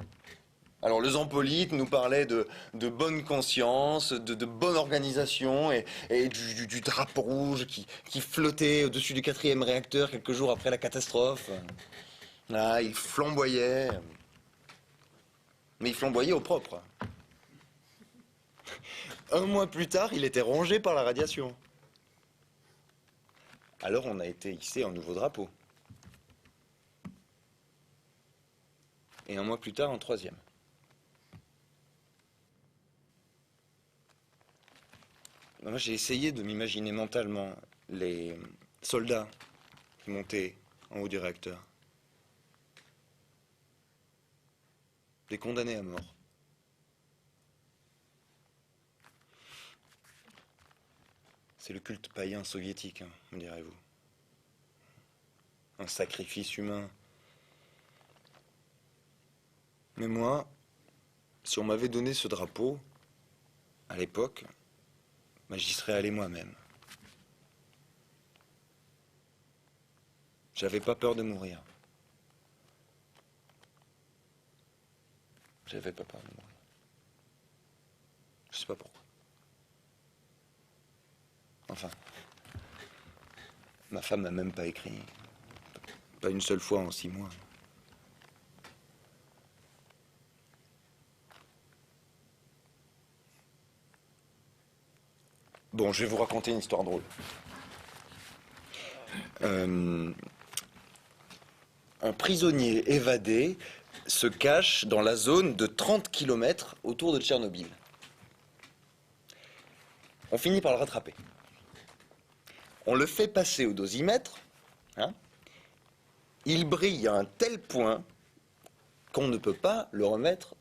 Alors le Zampolite nous parlait de bonne conscience, de bonne organisation et du drapeau rouge qui flottait au-dessus du 4e réacteur quelques jours après la catastrophe. Là, il flamboyait. Mais il flamboyait au propre. Un mois plus tard, il était rongé par la radiation. Alors on a été hissé un nouveau drapeau. Et un mois plus tard, un 3e. Moi, j'ai essayé de m'imaginer mentalement les soldats qui montaient en haut du réacteur. Des condamnés à mort. C'est le culte païen soviétique, hein, me direz-vous. Un sacrifice humain. Mais moi, si on m'avait donné ce drapeau, à l'époque, ben, j'y serais allé moi-même. J'avais pas peur de mourir. J'avais pas peur de mourir. Je sais pas pourquoi. Enfin, ma femme m'a même pas écrit. Pas une seule fois en 6 mois. Bon, je vais vous raconter une histoire drôle. Un prisonnier évadé se cache dans la zone de 30 km autour de Tchernobyl. On finit par le rattraper. On le fait passer au dosimètre. Hein. Il brille à un tel point qu'on ne peut pas le remettre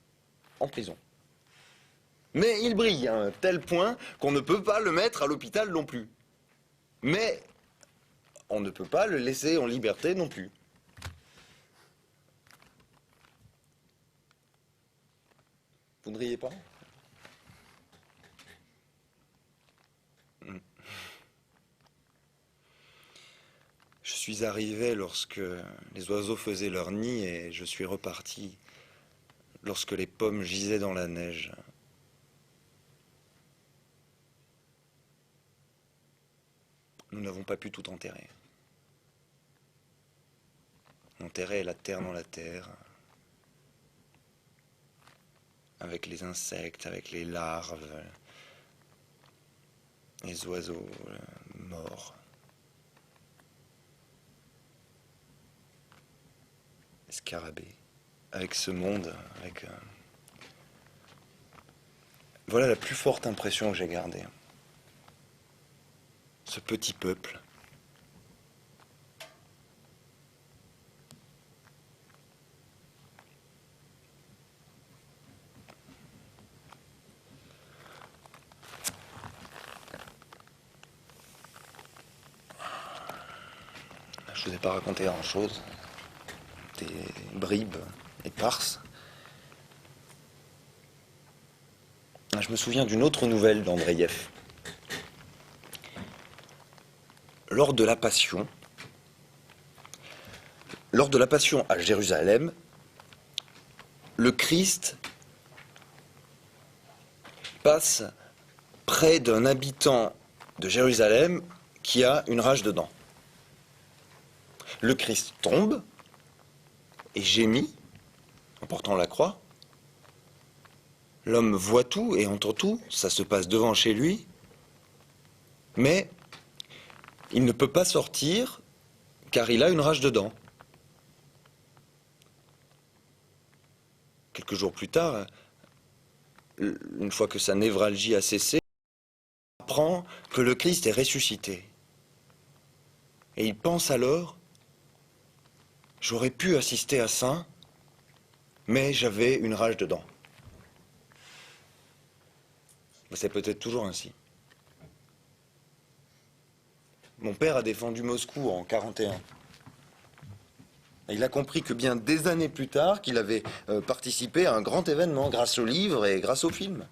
en prison. Mais il brille à un tel point qu'on ne peut pas le mettre à l'hôpital non plus. Mais on ne peut pas le laisser en liberté non plus. Vous ne riez pas? Je suis arrivé lorsque les oiseaux faisaient leur nid et je suis reparti lorsque les pommes gisaient dans la neige. Nous n'avons pas pu tout enterrer. Enterrer la terre dans la terre, avec les insectes, avec les larves, les oiseaux morts. Les scarabées, avec ce monde, avec... Voilà la plus forte impression que j'ai gardée. Ce petit peuple. Je ne vous ai pas raconté grand-chose. Des bribes éparses. Je me souviens d'une autre nouvelle d'Andreïev. Lors de la Passion à Jérusalem, le Christ passe près d'un habitant de Jérusalem qui a une rage de dents. Le Christ tombe et gémit en portant la croix. L'homme voit tout et entend tout, ça se passe devant chez lui, mais il ne peut pas sortir car il a une rage de dents. Quelques jours plus tard, une fois que sa névralgie a cessé, il apprend que le Christ est ressuscité. Et il pense alors, j'aurais pu assister à ça, mais j'avais une rage de dents. C'est peut-être toujours ainsi. Mon père a défendu Moscou en 1941. Il a compris que bien des années plus tard, qu'il avait participé à un grand événement grâce au livre et grâce au film.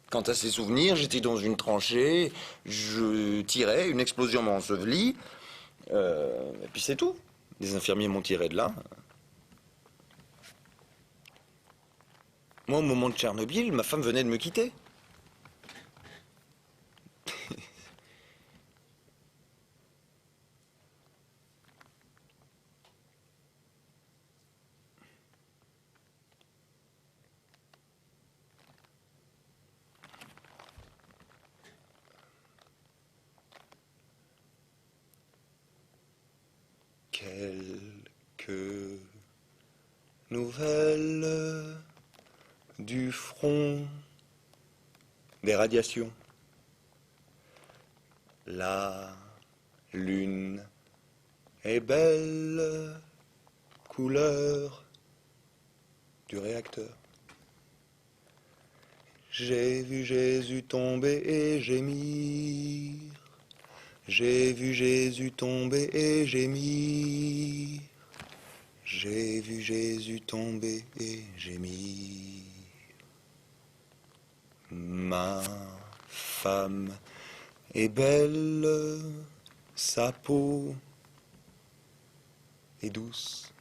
Quant à ses souvenirs, j'étais dans une tranchée, je tirais, une explosion m'a enseveli, et puis c'est tout. Les infirmiers m'ont tiré de là. Moi, au moment de Tchernobyl, ma femme venait de me quitter. Quelques nouvelles du front des radiations. La lune est belle, couleur du réacteur. J'ai vu Jésus tomber et gémir. J'ai vu Jésus tomber et gémir. J'ai vu Jésus tomber et gémir. Ma femme est belle, sa peau est douce.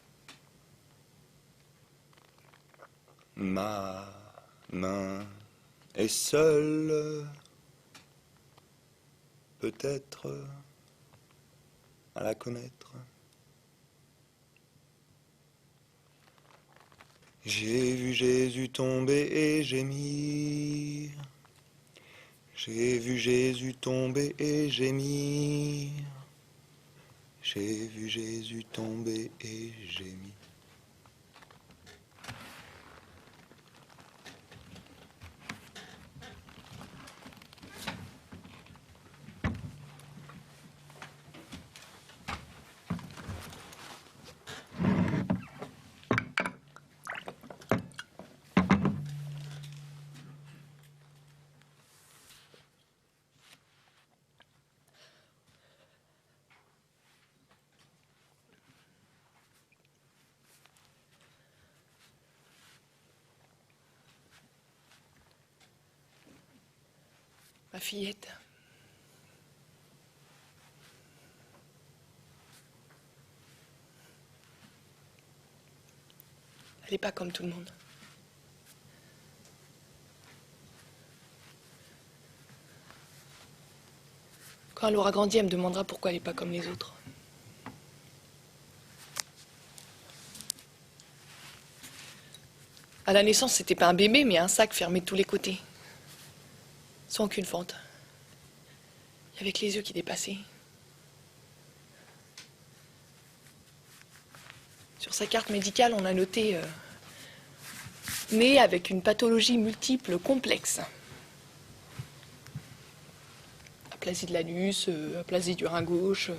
Ma main est seule, peut-être à la connaître. J'ai vu Jésus tomber et gémir. J'ai vu Jésus tomber et gémir. J'ai vu Jésus tomber et gémir. Ma fillette. Elle n'est pas comme tout le monde. Quand elle aura grandi, elle me demandera pourquoi elle n'est pas comme les autres. À la naissance, c'était pas un bébé, mais un sac fermé de tous les côtés. Sans aucune fente. Et avec les yeux qui dépassaient. Sur sa carte médicale, on a noté né avec une pathologie multiple complexe. Aplasie de l'anus, aplasie du rein gauche.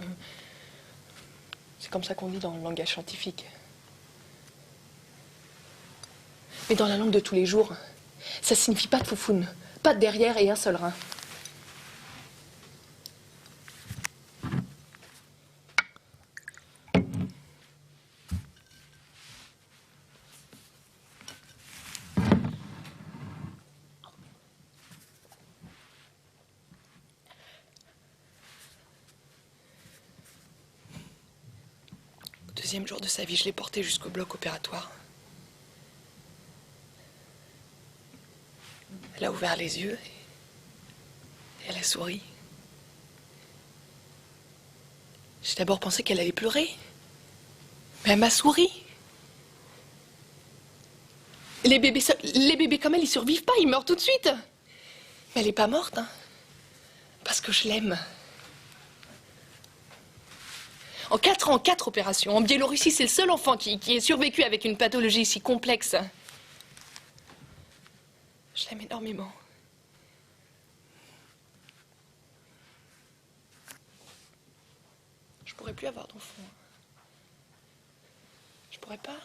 C'est comme ça qu'on dit dans le langage scientifique. Mais dans la langue de tous les jours, ça signifie pas de foufoune. Pas de derrière et un seul rein. Au deuxième jour de sa vie, je l'ai portée jusqu'au bloc opératoire. Elle a ouvert les yeux et elle a souri. J'ai d'abord pensé qu'elle allait pleurer, mais elle m'a souri. Les bébés comme elle, ils survivent pas, ils meurent tout de suite. Mais elle n'est pas morte, hein, parce que je l'aime. En 4 ans, 4 opérations. En Biélorussie, c'est le seul enfant qui ait survécu avec une pathologie si complexe. Je l'aime énormément. Je pourrais plus avoir d'enfant. Je pourrais pas.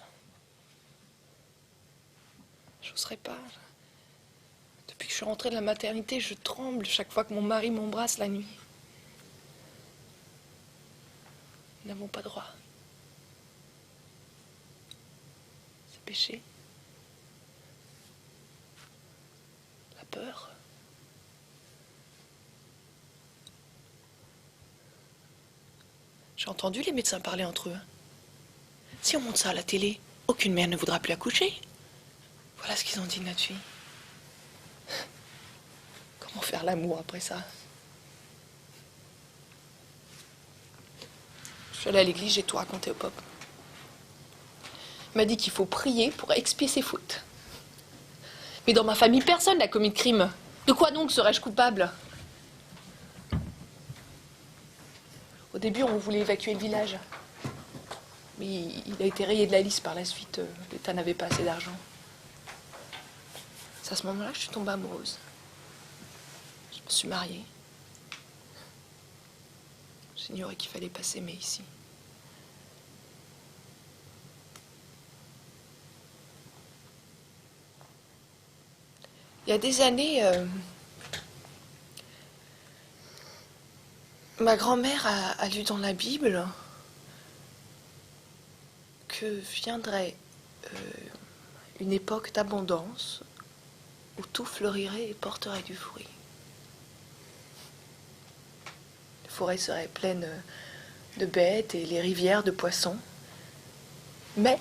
J'oserais pas. Depuis que je suis rentrée de la maternité, je tremble chaque fois que mon mari m'embrasse la nuit. Nous n'avons pas droit. C'est péché. La peur. J'ai entendu les médecins parler entre eux. Si on monte ça à la télé, aucune mère ne voudra plus accoucher. Voilà ce qu'ils ont dit, notre fille. Comment faire l'amour après ça? Je suis allée à l'église, j'ai tout raconté au pop. Il m'a dit qu'il faut prier pour expier ses fautes. Mais dans ma famille, personne n'a commis de crime. De quoi donc serais-je coupable? Au début, on voulait évacuer le village. Mais il a été rayé de la liste par la suite. L'État n'avait pas assez d'argent. C'est à ce moment-là que je suis tombée amoureuse. Je me suis mariée. J'ignorais qu'il fallait pas s'aimer ici. Il y a des années, ma grand-mère a lu dans la Bible que viendrait une époque d'abondance où tout fleurirait et porterait du fruit. Les forêts seraient pleines de bêtes et les rivières de poissons. Mais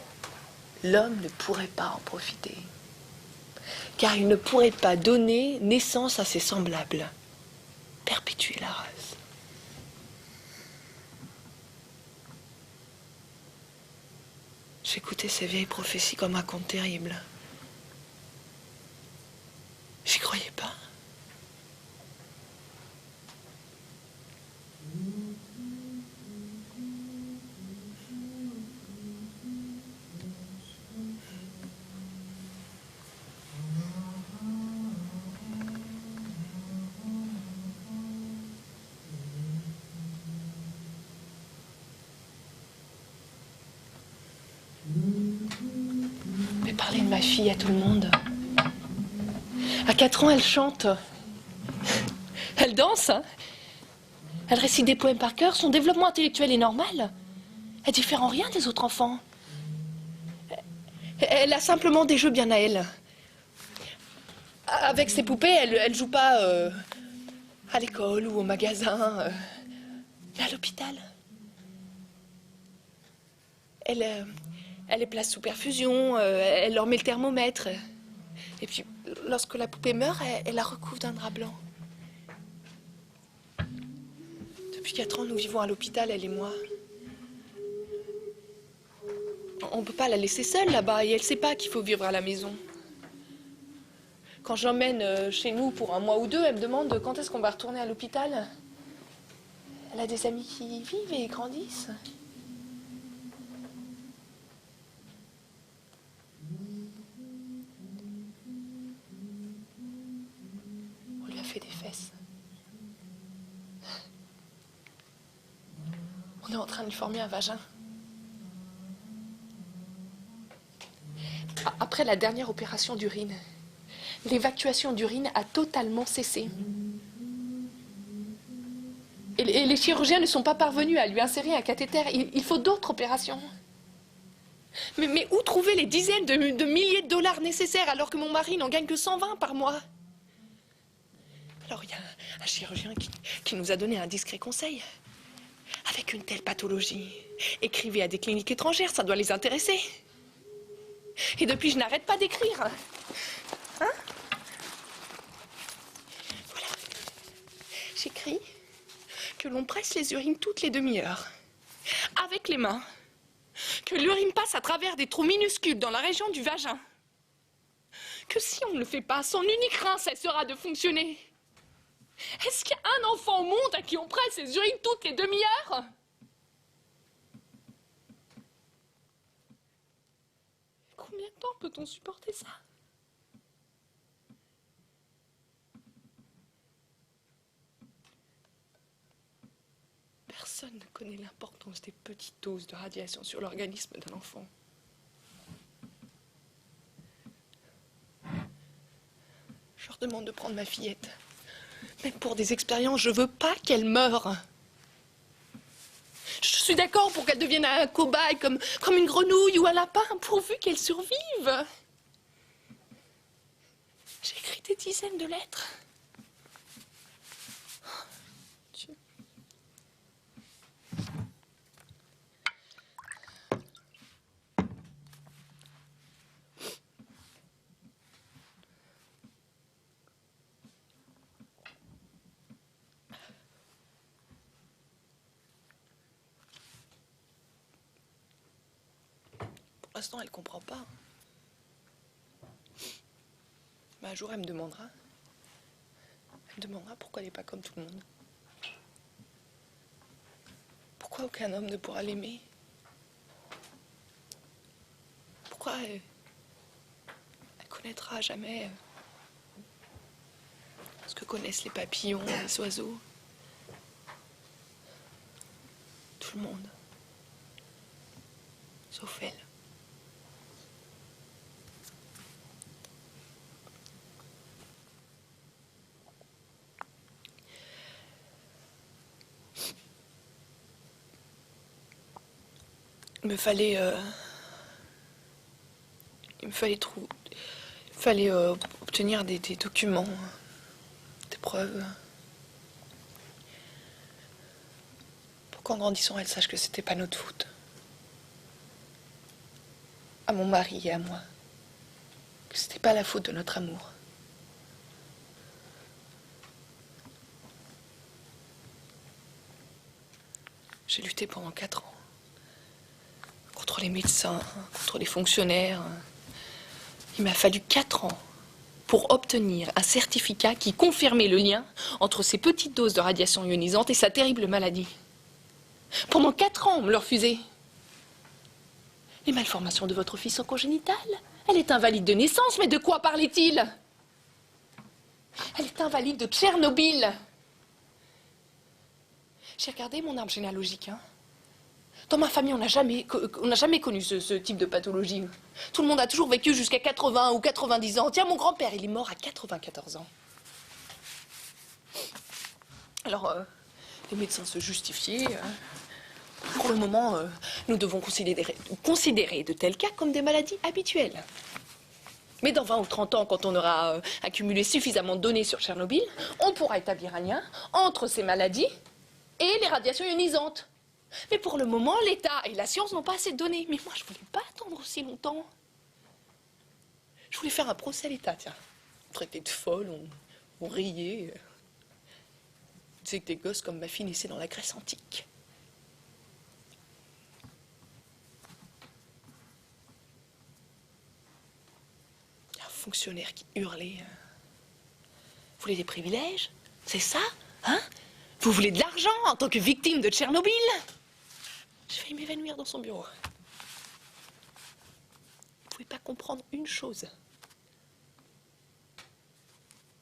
l'homme ne pourrait pas en profiter, car il ne pourrait pas donner naissance à ses semblables, perpétuer la race. J'écoutais ces vieilles prophéties comme un conte terrible. J'y croyais pas. parler de ma fille à tout le monde. À 4 ans, elle chante. Elle danse. Hein. Elle récite des poèmes par cœur. Son développement intellectuel est normal. Elle diffère en rien des autres enfants. Elle a simplement des jeux bien à elle. Avec ses poupées, elle joue pas à l'école ou au magasin, mais à l'hôpital. Elle les place sous perfusion, elle leur met le thermomètre. Et puis, lorsque la poupée meurt, elle la recouvre d'un drap blanc. Depuis 4 ans, nous vivons à l'hôpital, elle et moi. On ne peut pas la laisser seule là-bas et elle ne sait pas qu'il faut vivre à la maison. Quand j'emmène chez nous pour 1 mois ou 2, elle me demande quand est-ce qu'on va retourner à l'hôpital. Elle a des amis qui y vivent et grandissent. On lui a fait des fesses. On est en train de lui former un vagin. Après la dernière opération d'urine, l'évacuation d'urine a totalement cessé. Et les chirurgiens ne sont pas parvenus à lui insérer un cathéter. Il faut d'autres opérations. Mais où trouver les dizaines de milliers de dollars nécessaires alors que mon mari n'en gagne que 120 par mois? Alors il y a un chirurgien qui nous a donné un discret conseil. Avec une telle pathologie, écrivez à des cliniques étrangères, ça doit les intéresser. Et depuis, je n'arrête pas d'écrire. Hein? Voilà. J'écris que l'on presse les urines toutes les demi-heures, avec les mains, que l'urine passe à travers des trous minuscules dans la région du vagin, que si on ne le fait pas, son unique rein cessera de fonctionner. Est-ce qu'il y a un enfant au monde à qui on presse les urines toutes les demi-heures? Combien de temps peut-on supporter ça? Personne ne connaît l'importance des petites doses de radiation sur l'organisme d'un enfant. Je leur demande de prendre ma fillette. Même pour des expériences, je veux pas qu'elle meure. Je suis d'accord pour qu'elle devienne un cobaye comme une grenouille ou un lapin, pourvu qu'elle survive. J'ai écrit des dizaines de lettres. Dieu. Pour l'instant, elle ne comprend pas. Mais un jour, elle me demandera. Elle me demandera pourquoi elle n'est pas comme tout le monde. Pourquoi aucun homme ne pourra l'aimer? Pourquoi elle connaîtra jamais ce que connaissent les papillons, les oiseaux. Tout le monde. Sauf elle. Il me fallait obtenir des documents, des preuves. Pour qu'en grandissant, elle sache que c'était pas notre faute. À mon mari et à moi. Que c'était pas la faute de notre amour. J'ai lutté pendant 4 ans. Contre les médecins, contre les fonctionnaires. Il m'a fallu 4 ans pour obtenir un certificat qui confirmait le lien entre ces petites doses de radiation ionisante et sa terrible maladie. Pendant 4 ans, on me le refusait. Les malformations de votre fille sont congénitales. Elle est invalide de naissance, mais de quoi parlait-il? Elle est invalide de Tchernobyl. J'ai regardé mon arbre généalogique, hein. Dans ma famille, on n'a jamais connu ce type de pathologie. Tout le monde a toujours vécu jusqu'à 80 ou 90 ans. Tiens, mon grand-père, il est mort à 94 ans. Alors, les médecins se justifiaient. Pour le moment, nous devons considérer de tels cas comme des maladies habituelles. Mais dans 20 ou 30 ans, quand on aura accumulé suffisamment de données sur Tchernobyl, on pourra établir un lien entre ces maladies et les radiations ionisantes. Mais pour le moment, l'État et la science n'ont pas assez de données. Mais moi, je voulais pas attendre aussi longtemps. Je voulais faire un procès à l'État, tiens. On traitait de folle, on riait. On disait que des gosses comme ma fille naissaient dans la Grèce antique. Il y a un fonctionnaire qui hurlait. Vous voulez des privilèges? C'est ça? Hein? Vous voulez de l'argent en tant que victime de Tchernobyl? J'ai failli m'évanouir dans son bureau. Vous ne pouvez pas comprendre une chose.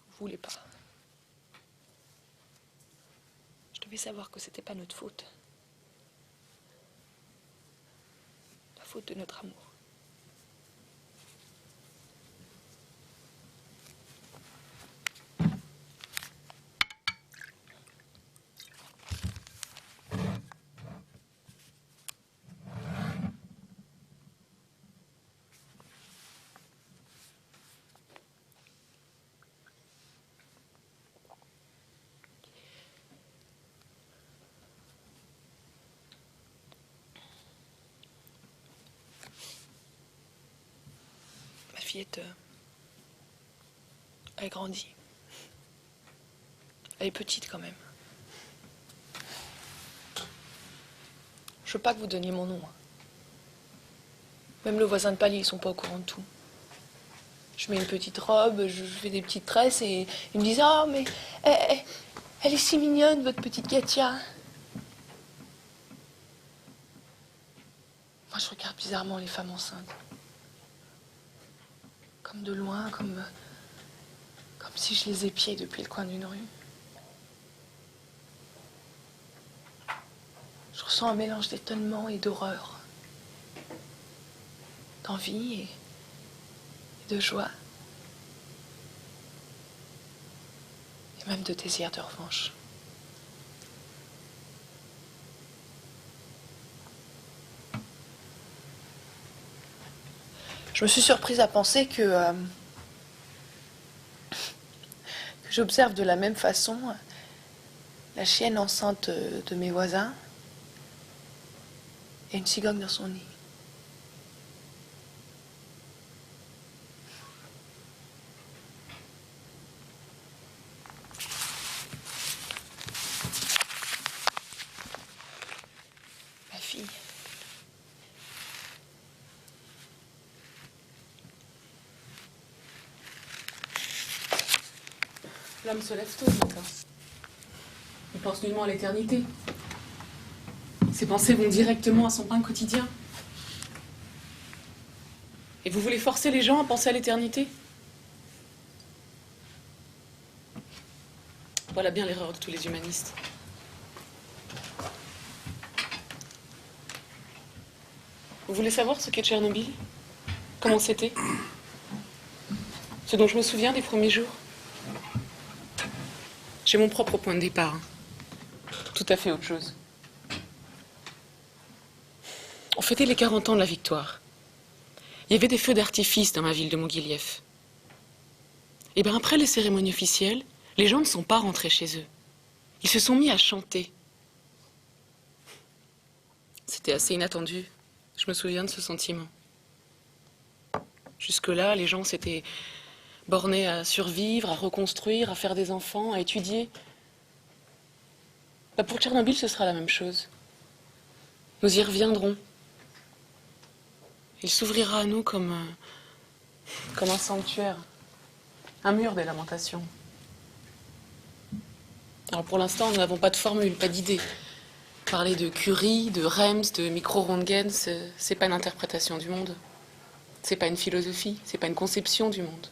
Vous voulez pas. Je devais savoir que c'était pas notre faute. La faute de notre amour. Ma fillette, elle grandit. Elle est petite quand même. Je veux pas que vous donniez mon nom. Même le voisin de palier, ils sont pas au courant de tout. Je mets une petite robe, je fais des petites tresses et ils me disent « Ah, mais elle est si mignonne, votre petite Katia. » Moi, je regarde bizarrement les femmes enceintes. Comme de loin, comme si je les épiais depuis le coin d'une rue. Je ressens un mélange d'étonnement et d'horreur, d'envie et de joie, et même de désir de revanche. Je me suis surprise à penser que j'observe de la même façon la chienne enceinte de mes voisins et une cigogne dans son nid. Ma fille. L'homme se lève tôt le matin. Il pense nullement à l'éternité. Ses pensées vont directement à son pain quotidien. Et vous voulez forcer les gens à penser à l'éternité? Voilà bien l'erreur de tous les humanistes. Vous voulez savoir ce qu'est Tchernobyl? Comment c'était? Ce dont je me souviens des premiers jours? J'ai mon propre point de départ. Tout à fait autre chose. On fêtait les 40 ans de la victoire. Il y avait des feux d'artifice dans ma ville de Mogiliev. Et bien après les cérémonies officielles, les gens ne sont pas rentrés chez eux. Ils se sont mis à chanter. C'était assez inattendu. Je me souviens de ce sentiment. Jusque-là, les gens s'étaient bornés à survivre, à reconstruire, à faire des enfants, à étudier. Bah pour Tchernobyl, ce sera la même chose. Nous y reviendrons. Il s'ouvrira à nous comme un sanctuaire, un mur des lamentations. Alors pour l'instant, nous n'avons pas de formule, pas d'idée. Parler de Curie, de Rems, de micro-Röntgen, c'est pas une interprétation du monde. C'est pas une philosophie, c'est pas une conception du monde.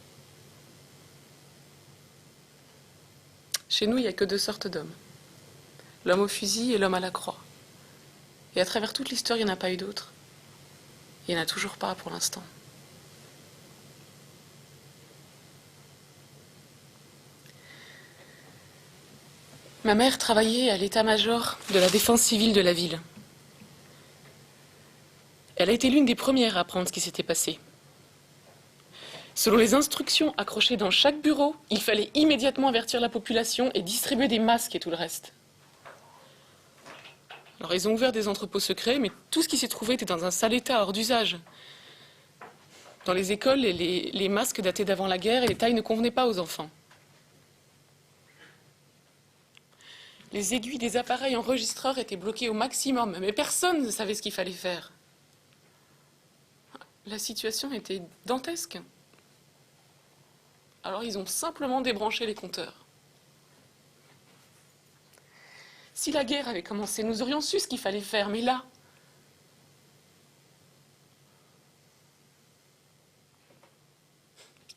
Chez nous, il n'y a que deux sortes d'hommes. L'homme au fusil et l'homme à la croix. Et à travers toute l'histoire, il n'y en a pas eu d'autres. Il n'y en a toujours pas pour l'instant. Ma mère travaillait à l'état-major de la défense civile de la ville. Elle a été l'une des premières à apprendre ce qui s'était passé. Selon les instructions accrochées dans chaque bureau, il fallait immédiatement avertir la population et distribuer des masques et tout le reste. Alors ils ont ouvert des entrepôts secrets, mais tout ce qui s'y trouvait était dans un sale état, hors d'usage. Dans les écoles, les masques dataient d'avant la guerre et les tailles ne convenaient pas aux enfants. Les aiguilles des appareils enregistreurs étaient bloquées au maximum, mais personne ne savait ce qu'il fallait faire. La situation était dantesque. Alors ils ont simplement débranché les compteurs. Si la guerre avait commencé, nous aurions su ce qu'il fallait faire, mais là...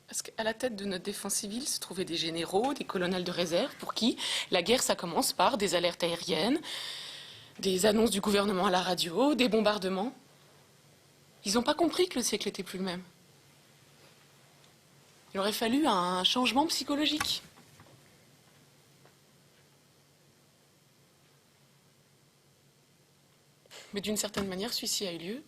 Parce qu'à la tête de notre défense civile se trouvaient des généraux, des colonels de réserve, pour qui la guerre, ça commence par des alertes aériennes, des annonces du gouvernement à la radio, des bombardements. Ils n'ont pas compris que le siècle n'était plus le même. Il aurait fallu un changement psychologique. Mais d'une certaine manière, celui-ci a eu lieu.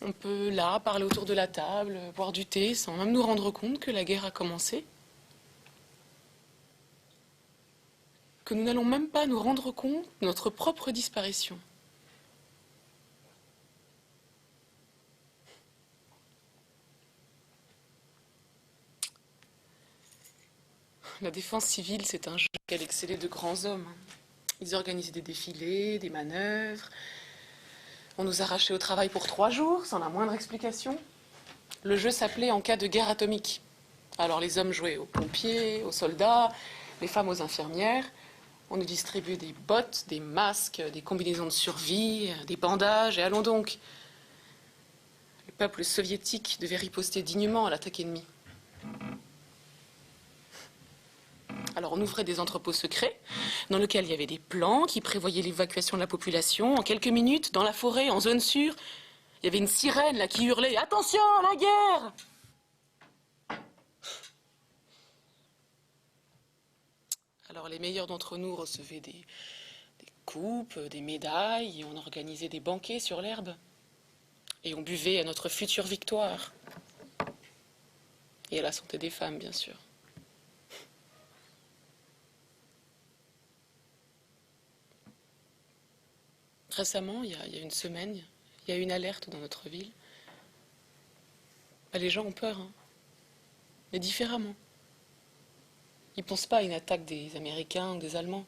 On peut là parler autour de la table, boire du thé, sans même nous rendre compte que la guerre a commencé. Que nous n'allons même pas nous rendre compte de notre propre disparition. La défense civile, c'est un jeu auquel excellaient de grands hommes. Ils organisaient des défilés, des manœuvres. On nous arrachait au travail pour 3 jours, sans la moindre explication. Le jeu s'appelait En cas de guerre atomique. Alors les hommes jouaient aux pompiers, aux soldats, les femmes aux infirmières. On nous distribuait des bottes, des masques, des combinaisons de survie, des bandages, et allons donc. Le peuple soviétique devait riposter dignement à l'attaque ennemie. Alors on ouvrait des entrepôts secrets dans lesquels il y avait des plans qui prévoyaient l'évacuation de la population. En quelques minutes, dans la forêt, en zone sûre, il y avait une sirène là qui hurlait « Attention, la guerre !» Alors les meilleurs d'entre nous recevaient des coupes, des médailles, et on organisait des banquets sur l'herbe. Et on buvait à notre future victoire. Et à la santé des femmes, bien sûr. Récemment, il y a une semaine, il y a eu une alerte dans notre ville. Les gens ont peur, hein, mais différemment. Ils ne pensent pas à une attaque des Américains ou des Allemands,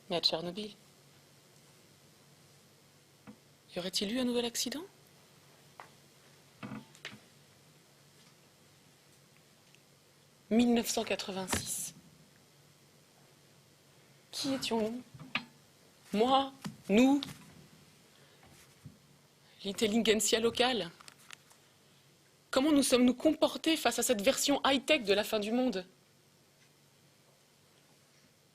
mais à Tchernobyl. Y aurait-il eu un nouvel accident ? « 1986. Qui étions-nous ? Moi, nous, l'intelligentsia locale. Comment nous sommes-nous comportés face à cette version high-tech de la fin du monde ?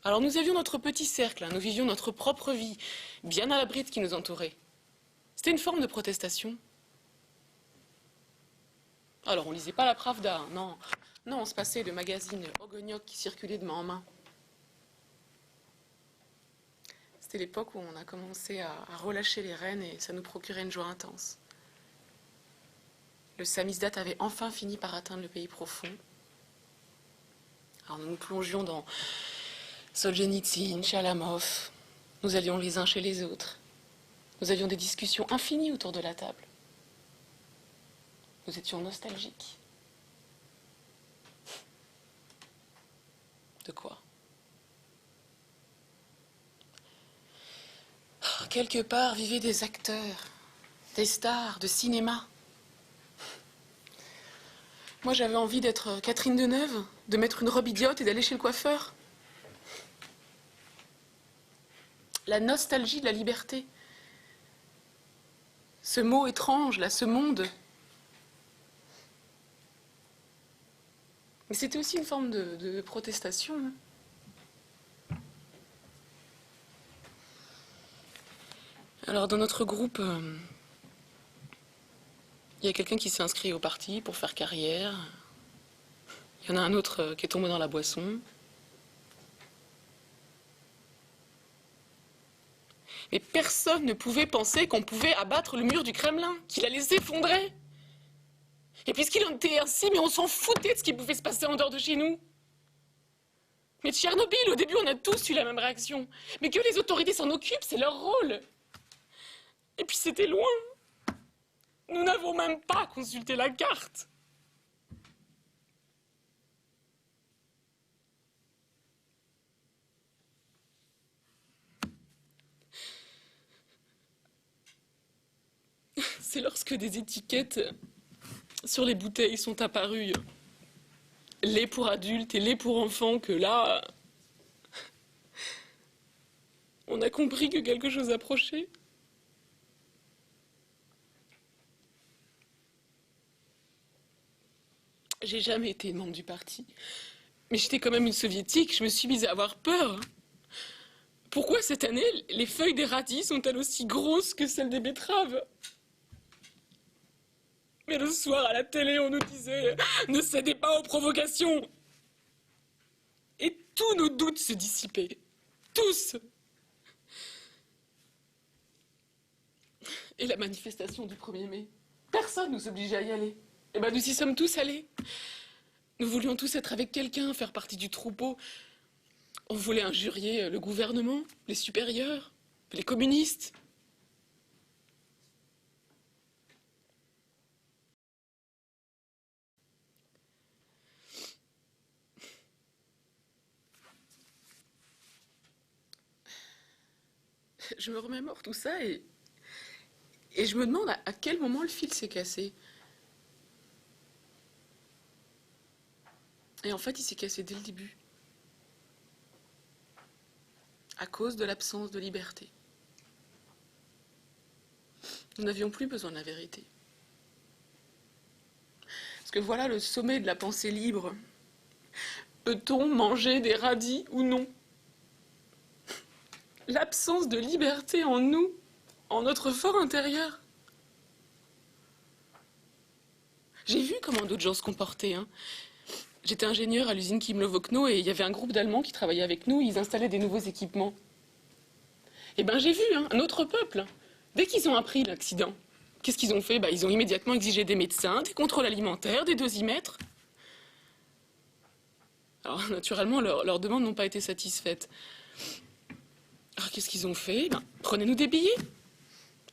Alors nous avions notre petit cercle, hein, nous vivions notre propre vie, bien à l'abri de ce qui nous entourait. C'était une forme de protestation. Alors on lisait pas la Pravda, hein, non. Non, on se passait de magazines Ogoniok qui circulaient de main en main. C'était l'époque où on a commencé à relâcher les rênes et ça nous procurait une joie intense. Le samizdat avait enfin fini par atteindre le pays profond. Alors nous nous plongions dans Solzhenitsyn, Chalamov. Nous allions les uns chez les autres. Nous avions des discussions infinies autour de la table. Nous étions nostalgiques. De quoi ? Quelque part vivaient des acteurs, des stars de cinéma. Moi, j'avais envie d'être Catherine Deneuve, de mettre une robe idiote et d'aller chez le coiffeur. La nostalgie de la liberté. Ce mot étrange, là, ce monde. Mais c'était aussi une forme de protestation. Alors, dans notre groupe, il y a quelqu'un qui s'est inscrit au parti pour faire carrière. Il y en a un autre qui est tombé dans la boisson. Mais personne ne pouvait penser qu'on pouvait abattre le mur du Kremlin, qu'il allait s'effondrer. Et puisqu'il en était ainsi, mais on s'en foutait de ce qui pouvait se passer en dehors de chez nous. Mais Tchernobyl, au début, on a tous eu la même réaction. Mais que les autorités s'en occupent, c'est leur rôle. Et puis c'était loin. Nous n'avons même pas consulté la carte. C'est lorsque des étiquettes sur les bouteilles sont apparues, lait pour adultes et lait pour enfants, que là, on a compris que quelque chose approchait. J'ai jamais été membre du parti, mais j'étais quand même une soviétique, je me suis mise à avoir peur. Pourquoi cette année, les feuilles des radis sont-elles aussi grosses que celles des betteraves? Mais le soir, à la télé, on nous disait « Ne cédez pas aux provocations !» Et tous nos doutes se dissipaient. Tous. Et la manifestation du 1er mai, personne nous obligeait à y aller. Eh ben, nous y sommes tous allés. Nous voulions tous être avec quelqu'un, faire partie du troupeau. On voulait injurier le gouvernement, les supérieurs, les communistes. Je me remémore tout ça et je me demande à quel moment le fil s'est cassé. Et en fait, il s'est cassé dès le début. À cause de l'absence de liberté. Nous n'avions plus besoin de la vérité. Parce que voilà le sommet de la pensée libre. Peut-on manger des radis ou non? L'absence de liberté en nous, en notre fort intérieur. J'ai vu comment d'autres gens se comportaient. J'étais ingénieur à l'usine Kimlo-Vokno et il y avait un groupe d'Allemands qui travaillait avec nous, ils installaient des nouveaux équipements. Et ben j'ai vu un autre peuple, dès qu'ils ont appris l'accident, qu'est-ce qu'ils ont fait? Ils ont immédiatement exigé des médecins, des contrôles alimentaires, des dosimètres. Alors naturellement, leurs demandes n'ont pas été satisfaites. Alors qu'est-ce qu'ils ont fait? Prenez-nous des billets.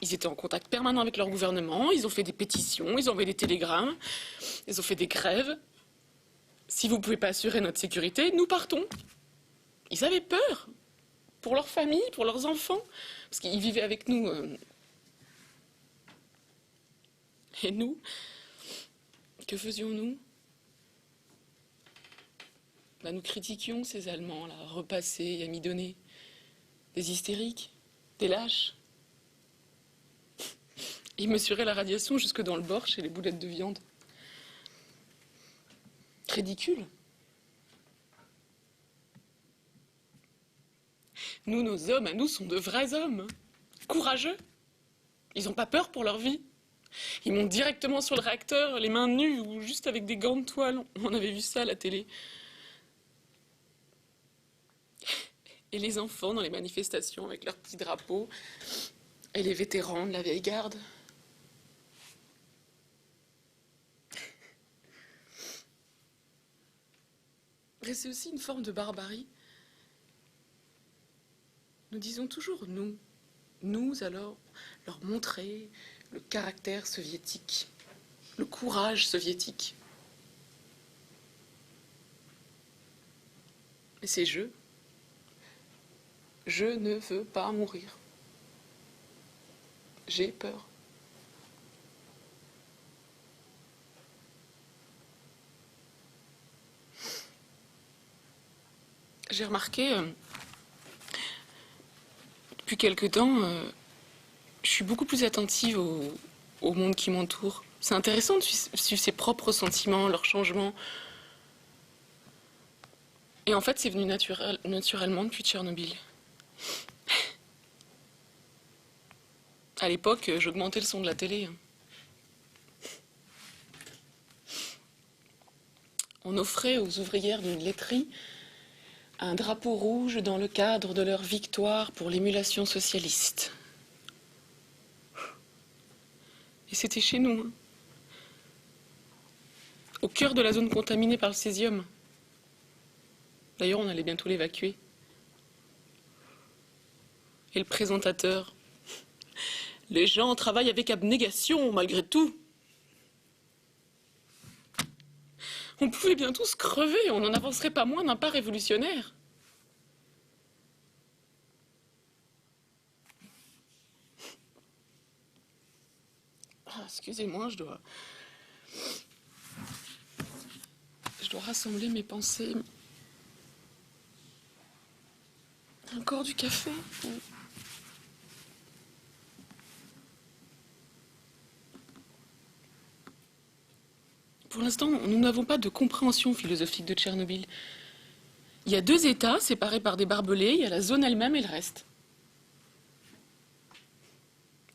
Ils étaient en contact permanent avec leur gouvernement, ils ont fait des pétitions, ils ont envoyé des télégrammes, ils ont fait des grèves. Si vous ne pouvez pas assurer notre sécurité, nous partons. Ils avaient peur. Pour leur famille, pour leurs enfants. Parce qu'ils vivaient avec nous. Et nous, que faisions-nous? Nous critiquions ces Allemands, là, repassés, amidonnés. Des hystériques, des lâches. Ils mesuraient la radiation jusque dans le borsch et les boulettes de viande. Ridicule. Nous, nos hommes, à nous, sont de vrais hommes. Courageux. Ils n'ont pas peur pour leur vie. Ils montent directement sur le réacteur, les mains nues ou juste avec des gants de toile. On avait vu ça à la télé. Et les enfants dans les manifestations avec leurs petits drapeaux. Et les vétérans de la vieille garde. Et c'est aussi une forme de barbarie. Nous disons toujours nous. Nous, alors, leur montrer le caractère soviétique, le courage soviétique. Et c'est je. Je ne veux pas mourir. J'ai peur. J'ai remarqué, depuis quelque temps, je suis beaucoup plus attentive au monde qui m'entoure. C'est intéressant de suivre ses propres sentiments, leurs changements. Et en fait, c'est venu naturellement depuis Tchernobyl. À l'époque, j'augmentais le son de la télé. On offrait aux ouvrières d'une laiterie un drapeau rouge dans le cadre de leur victoire pour l'émulation socialiste. Et c'était chez nous, hein. Au cœur de la zone contaminée par le césium. D'ailleurs, on allait bientôt l'évacuer. Et le présentateur. Les gens travaillent avec abnégation, malgré tout. On pouvait bien tous crever, on n'en avancerait pas moins d'un pas révolutionnaire. Ah, excusez-moi, je dois rassembler mes pensées. Encore du café? Pour l'instant, nous n'avons pas de compréhension philosophique de Tchernobyl. Il y a 2 États séparés par des barbelés, il y a la zone elle-même et le reste.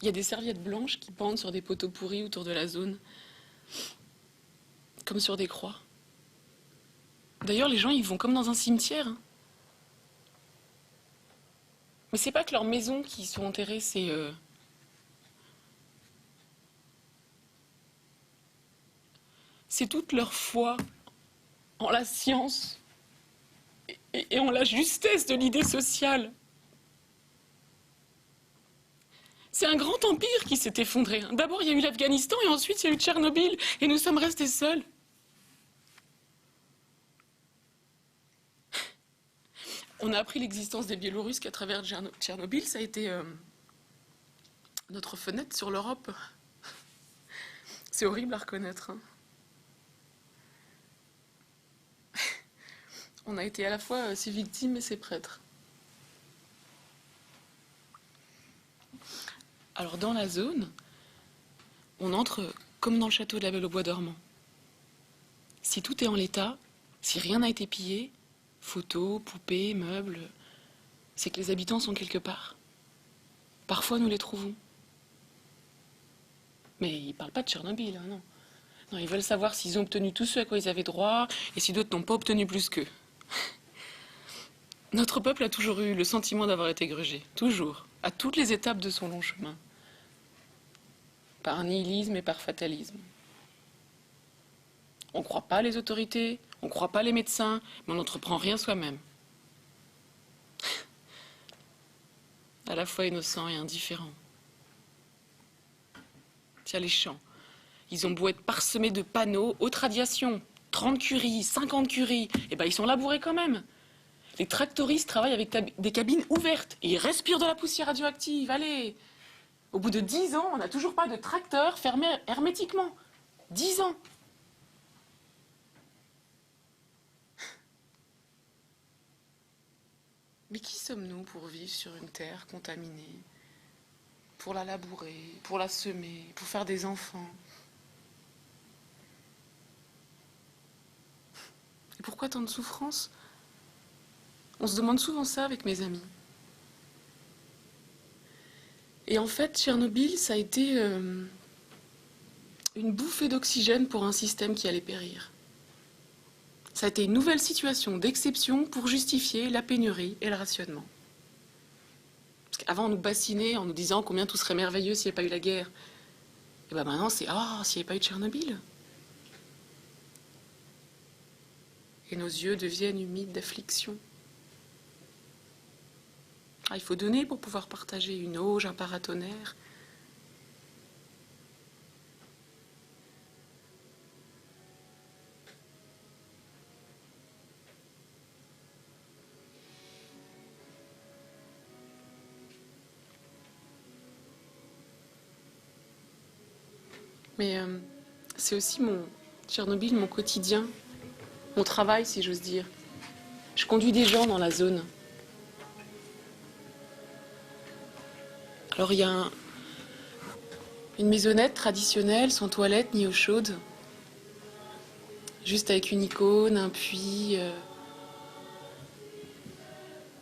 Il y a des serviettes blanches qui pendent sur des poteaux pourris autour de la zone, comme sur des croix. D'ailleurs, les gens, ils vont comme dans un cimetière, hein. Mais c'est pas que leurs maisons qui y sont enterrées, c'est toute leur foi en la science et en la justesse de l'idée sociale. C'est un grand empire qui s'est effondré. D'abord, il y a eu l'Afghanistan et ensuite, il y a eu Tchernobyl. Et nous sommes restés seuls. On a appris l'existence des Biélorusses qu'à travers Tchernobyl. Ça a été notre fenêtre sur l'Europe. C'est horrible à reconnaître, hein. On a été à la fois ses victimes et ses prêtres. Alors dans la zone, on entre comme dans le château de la Belle au Bois dormant. Si tout est en l'état, si rien n'a été pillé, photos, poupées, meubles, c'est que les habitants sont quelque part. Parfois nous les trouvons. Mais ils ne parlent pas de Tchernobyl, hein, non. Non, ils veulent savoir s'ils ont obtenu tout ce à quoi ils avaient droit et si d'autres n'ont pas obtenu plus qu'eux. Notre peuple a toujours eu le sentiment d'avoir été grugé, toujours, à toutes les étapes de son long chemin, par nihilisme et par fatalisme. On ne croit pas les autorités, on ne croit pas les médecins, mais on n'entreprend rien soi-même. À la fois innocent et indifférent. Tiens, les champs, ils ont beau être parsemés de panneaux, haute radiation, 30 curies, 50 curies, et ben ils sont labourés quand même. Les tractoristes travaillent avec des cabines ouvertes et ils respirent de la poussière radioactive. Allez! Au bout de 10 ans, on n'a toujours pas de tracteur fermé hermétiquement. 10 ans! Mais qui sommes-nous pour vivre sur une terre contaminée? Pour la labourer, pour la semer, pour faire des enfants? Et pourquoi tant de souffrance? On se demande souvent ça avec mes amis. Et en fait, Tchernobyl, ça a été une bouffée d'oxygène pour un système qui allait périr. Ça a été une nouvelle situation d'exception pour justifier la pénurie et le rationnement. Parce qu'avant, on nous bassinait en nous disant combien tout serait merveilleux s'il n'y avait pas eu la guerre. Et bien maintenant, c'est « Ah, s'il n'y avait pas eu Tchernobyl !» Et nos yeux deviennent humides d'affliction. Ah, il faut donner pour pouvoir partager une auge, un paratonnerre. Mais c'est aussi Tchernobyl, mon quotidien, mon travail, si j'ose dire. Je conduis des gens dans la zone. Alors il y a une maisonnette traditionnelle, sans toilette ni eau chaude, juste avec une icône, un puits,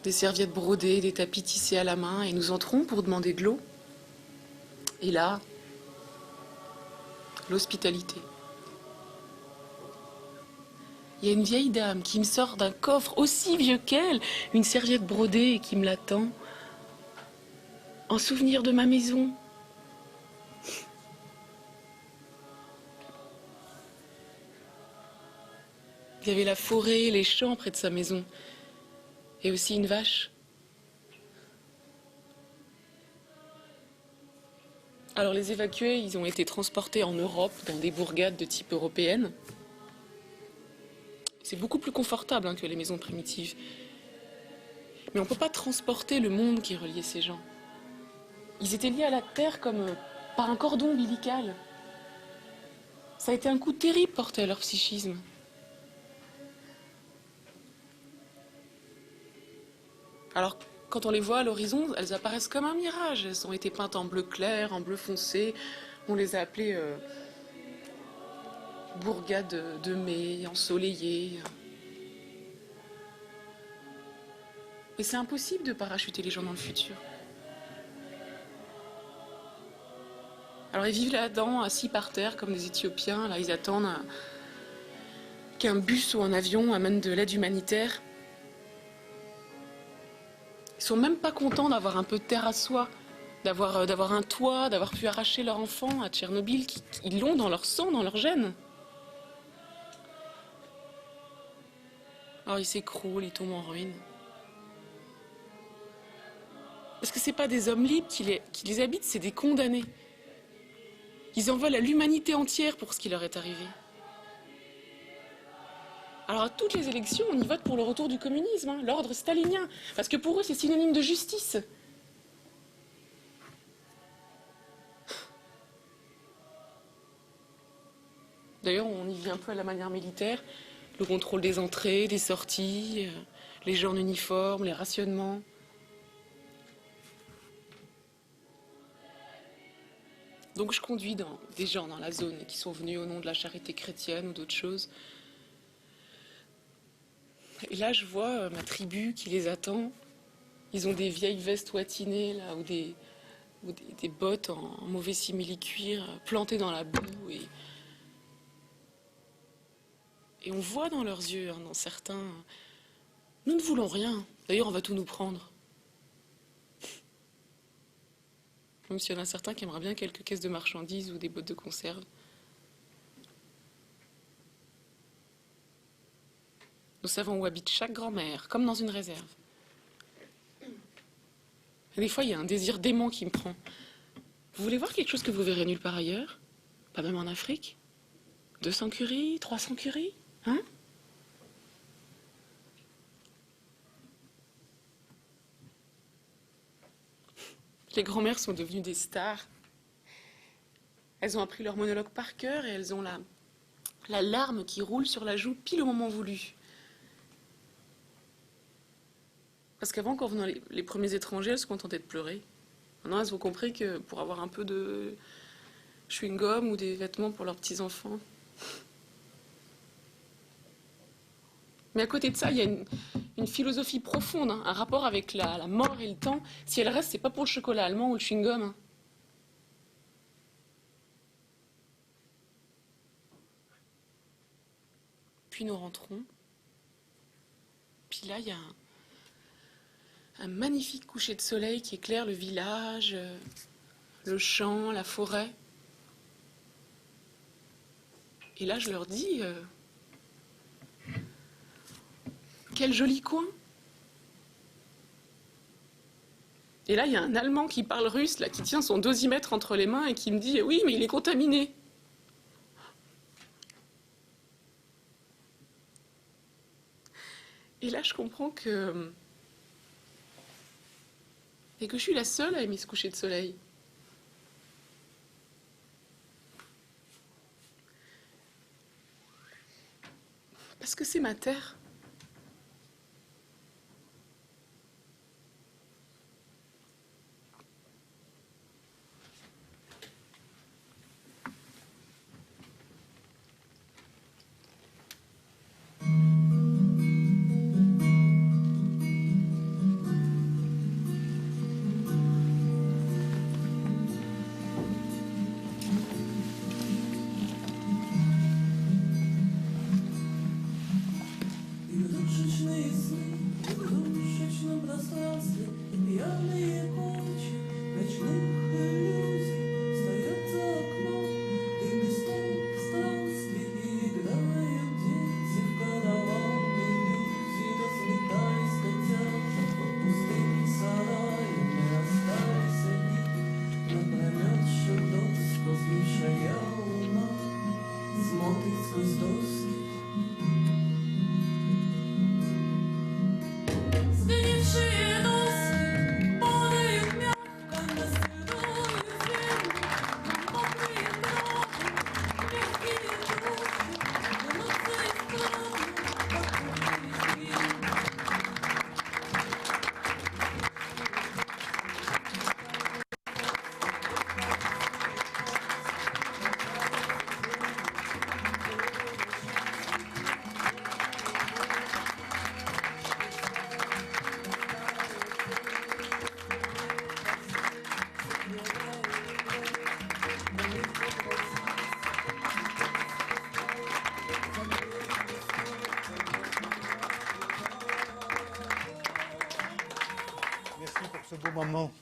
des serviettes brodées, des tapis tissés à la main, et nous entrons pour demander de l'eau. Et là, l'hospitalité. Il y a une vieille dame qui me sort d'un coffre aussi vieux qu'elle, une serviette brodée et qui me l'attend. En souvenir de ma maison. Il y avait la forêt, les champs près de sa maison. Et aussi une vache. Alors les évacués, ils ont été transportés en Europe, dans des bourgades de type européenne. C'est beaucoup plus confortable que les maisons primitives. Mais on ne peut pas transporter le monde qui reliait ces gens. Ils étaient liés à la terre comme par un cordon ombilical. Ça a été un coup terrible porté à leur psychisme. Alors, quand on les voit à l'horizon, elles apparaissent comme un mirage. Elles ont été peintes en bleu clair, en bleu foncé. On les a appelées bourgades de mai, ensoleillées. Et c'est impossible de parachuter les gens dans le futur. Alors ils vivent là-dedans, assis par terre, comme des Éthiopiens. Là, ils attendent qu'un bus ou un avion amène de l'aide humanitaire. Ils sont même pas contents d'avoir un peu de terre à soi, d'avoir un toit, d'avoir pu arracher leur enfant à Tchernobyl, ils l'ont dans leur sang, dans leur gène. Alors ils s'écroulent, ils tombent en ruine. Parce que c'est pas des hommes libres qui les habitent, c'est des condamnés. Ils en veulent à l'humanité entière pour ce qui leur est arrivé. Alors à toutes les élections, on y vote pour le retour du communisme, l'ordre stalinien, parce que pour eux c'est synonyme de justice. D'ailleurs, on y vit un peu à la manière militaire, le contrôle des entrées, des sorties, les gens en uniforme, les rationnements. Donc je conduis des gens dans la zone qui sont venus au nom de la charité chrétienne ou d'autres choses. Et là, je vois ma tribu qui les attend. Ils ont des vieilles vestes ouatinées, là, ou des bottes en mauvais simili-cuir, plantées dans la boue. Et on voit dans leurs yeux, dans certains, nous ne voulons rien. D'ailleurs, on va tout nous prendre. Même s'il y en a certains qui aimeraient bien quelques caisses de marchandises ou des bottes de conserve. Nous savons où habite chaque grand-mère, comme dans une réserve. Et des fois, il y a un désir dément qui me prend. Vous voulez voir quelque chose que vous verrez nulle part ailleurs? Pas même en Afrique? 200 curies, 300 curies? Hein? Les grand-mères sont devenues des stars. Elles ont appris leur monologue par cœur et elles ont la larme qui roule sur la joue pile au moment voulu. Parce qu'avant, quand venaient les premiers étrangers, elles se contentaient de pleurer. Maintenant, elles ont compris que pour avoir un peu de chewing-gum ou des vêtements pour leurs petits-enfants. Mais à côté de ça, il y a une philosophie profonde, un rapport avec la mort et le temps. Si elle reste, c'est pas pour le chocolat allemand ou le chewing-gum. Puis nous rentrons. Puis là, il y a un magnifique coucher de soleil qui éclaire le village, le champ, la forêt. Et là, je leur dis... quel joli coin! Et là, il y a un Allemand qui parle russe, là, qui tient son dosimètre entre les mains et qui me dit « Oui, mais il est contaminé !» Et là, je comprends que je suis la seule à aimer ce coucher de soleil. Parce que c'est ma terre. maman.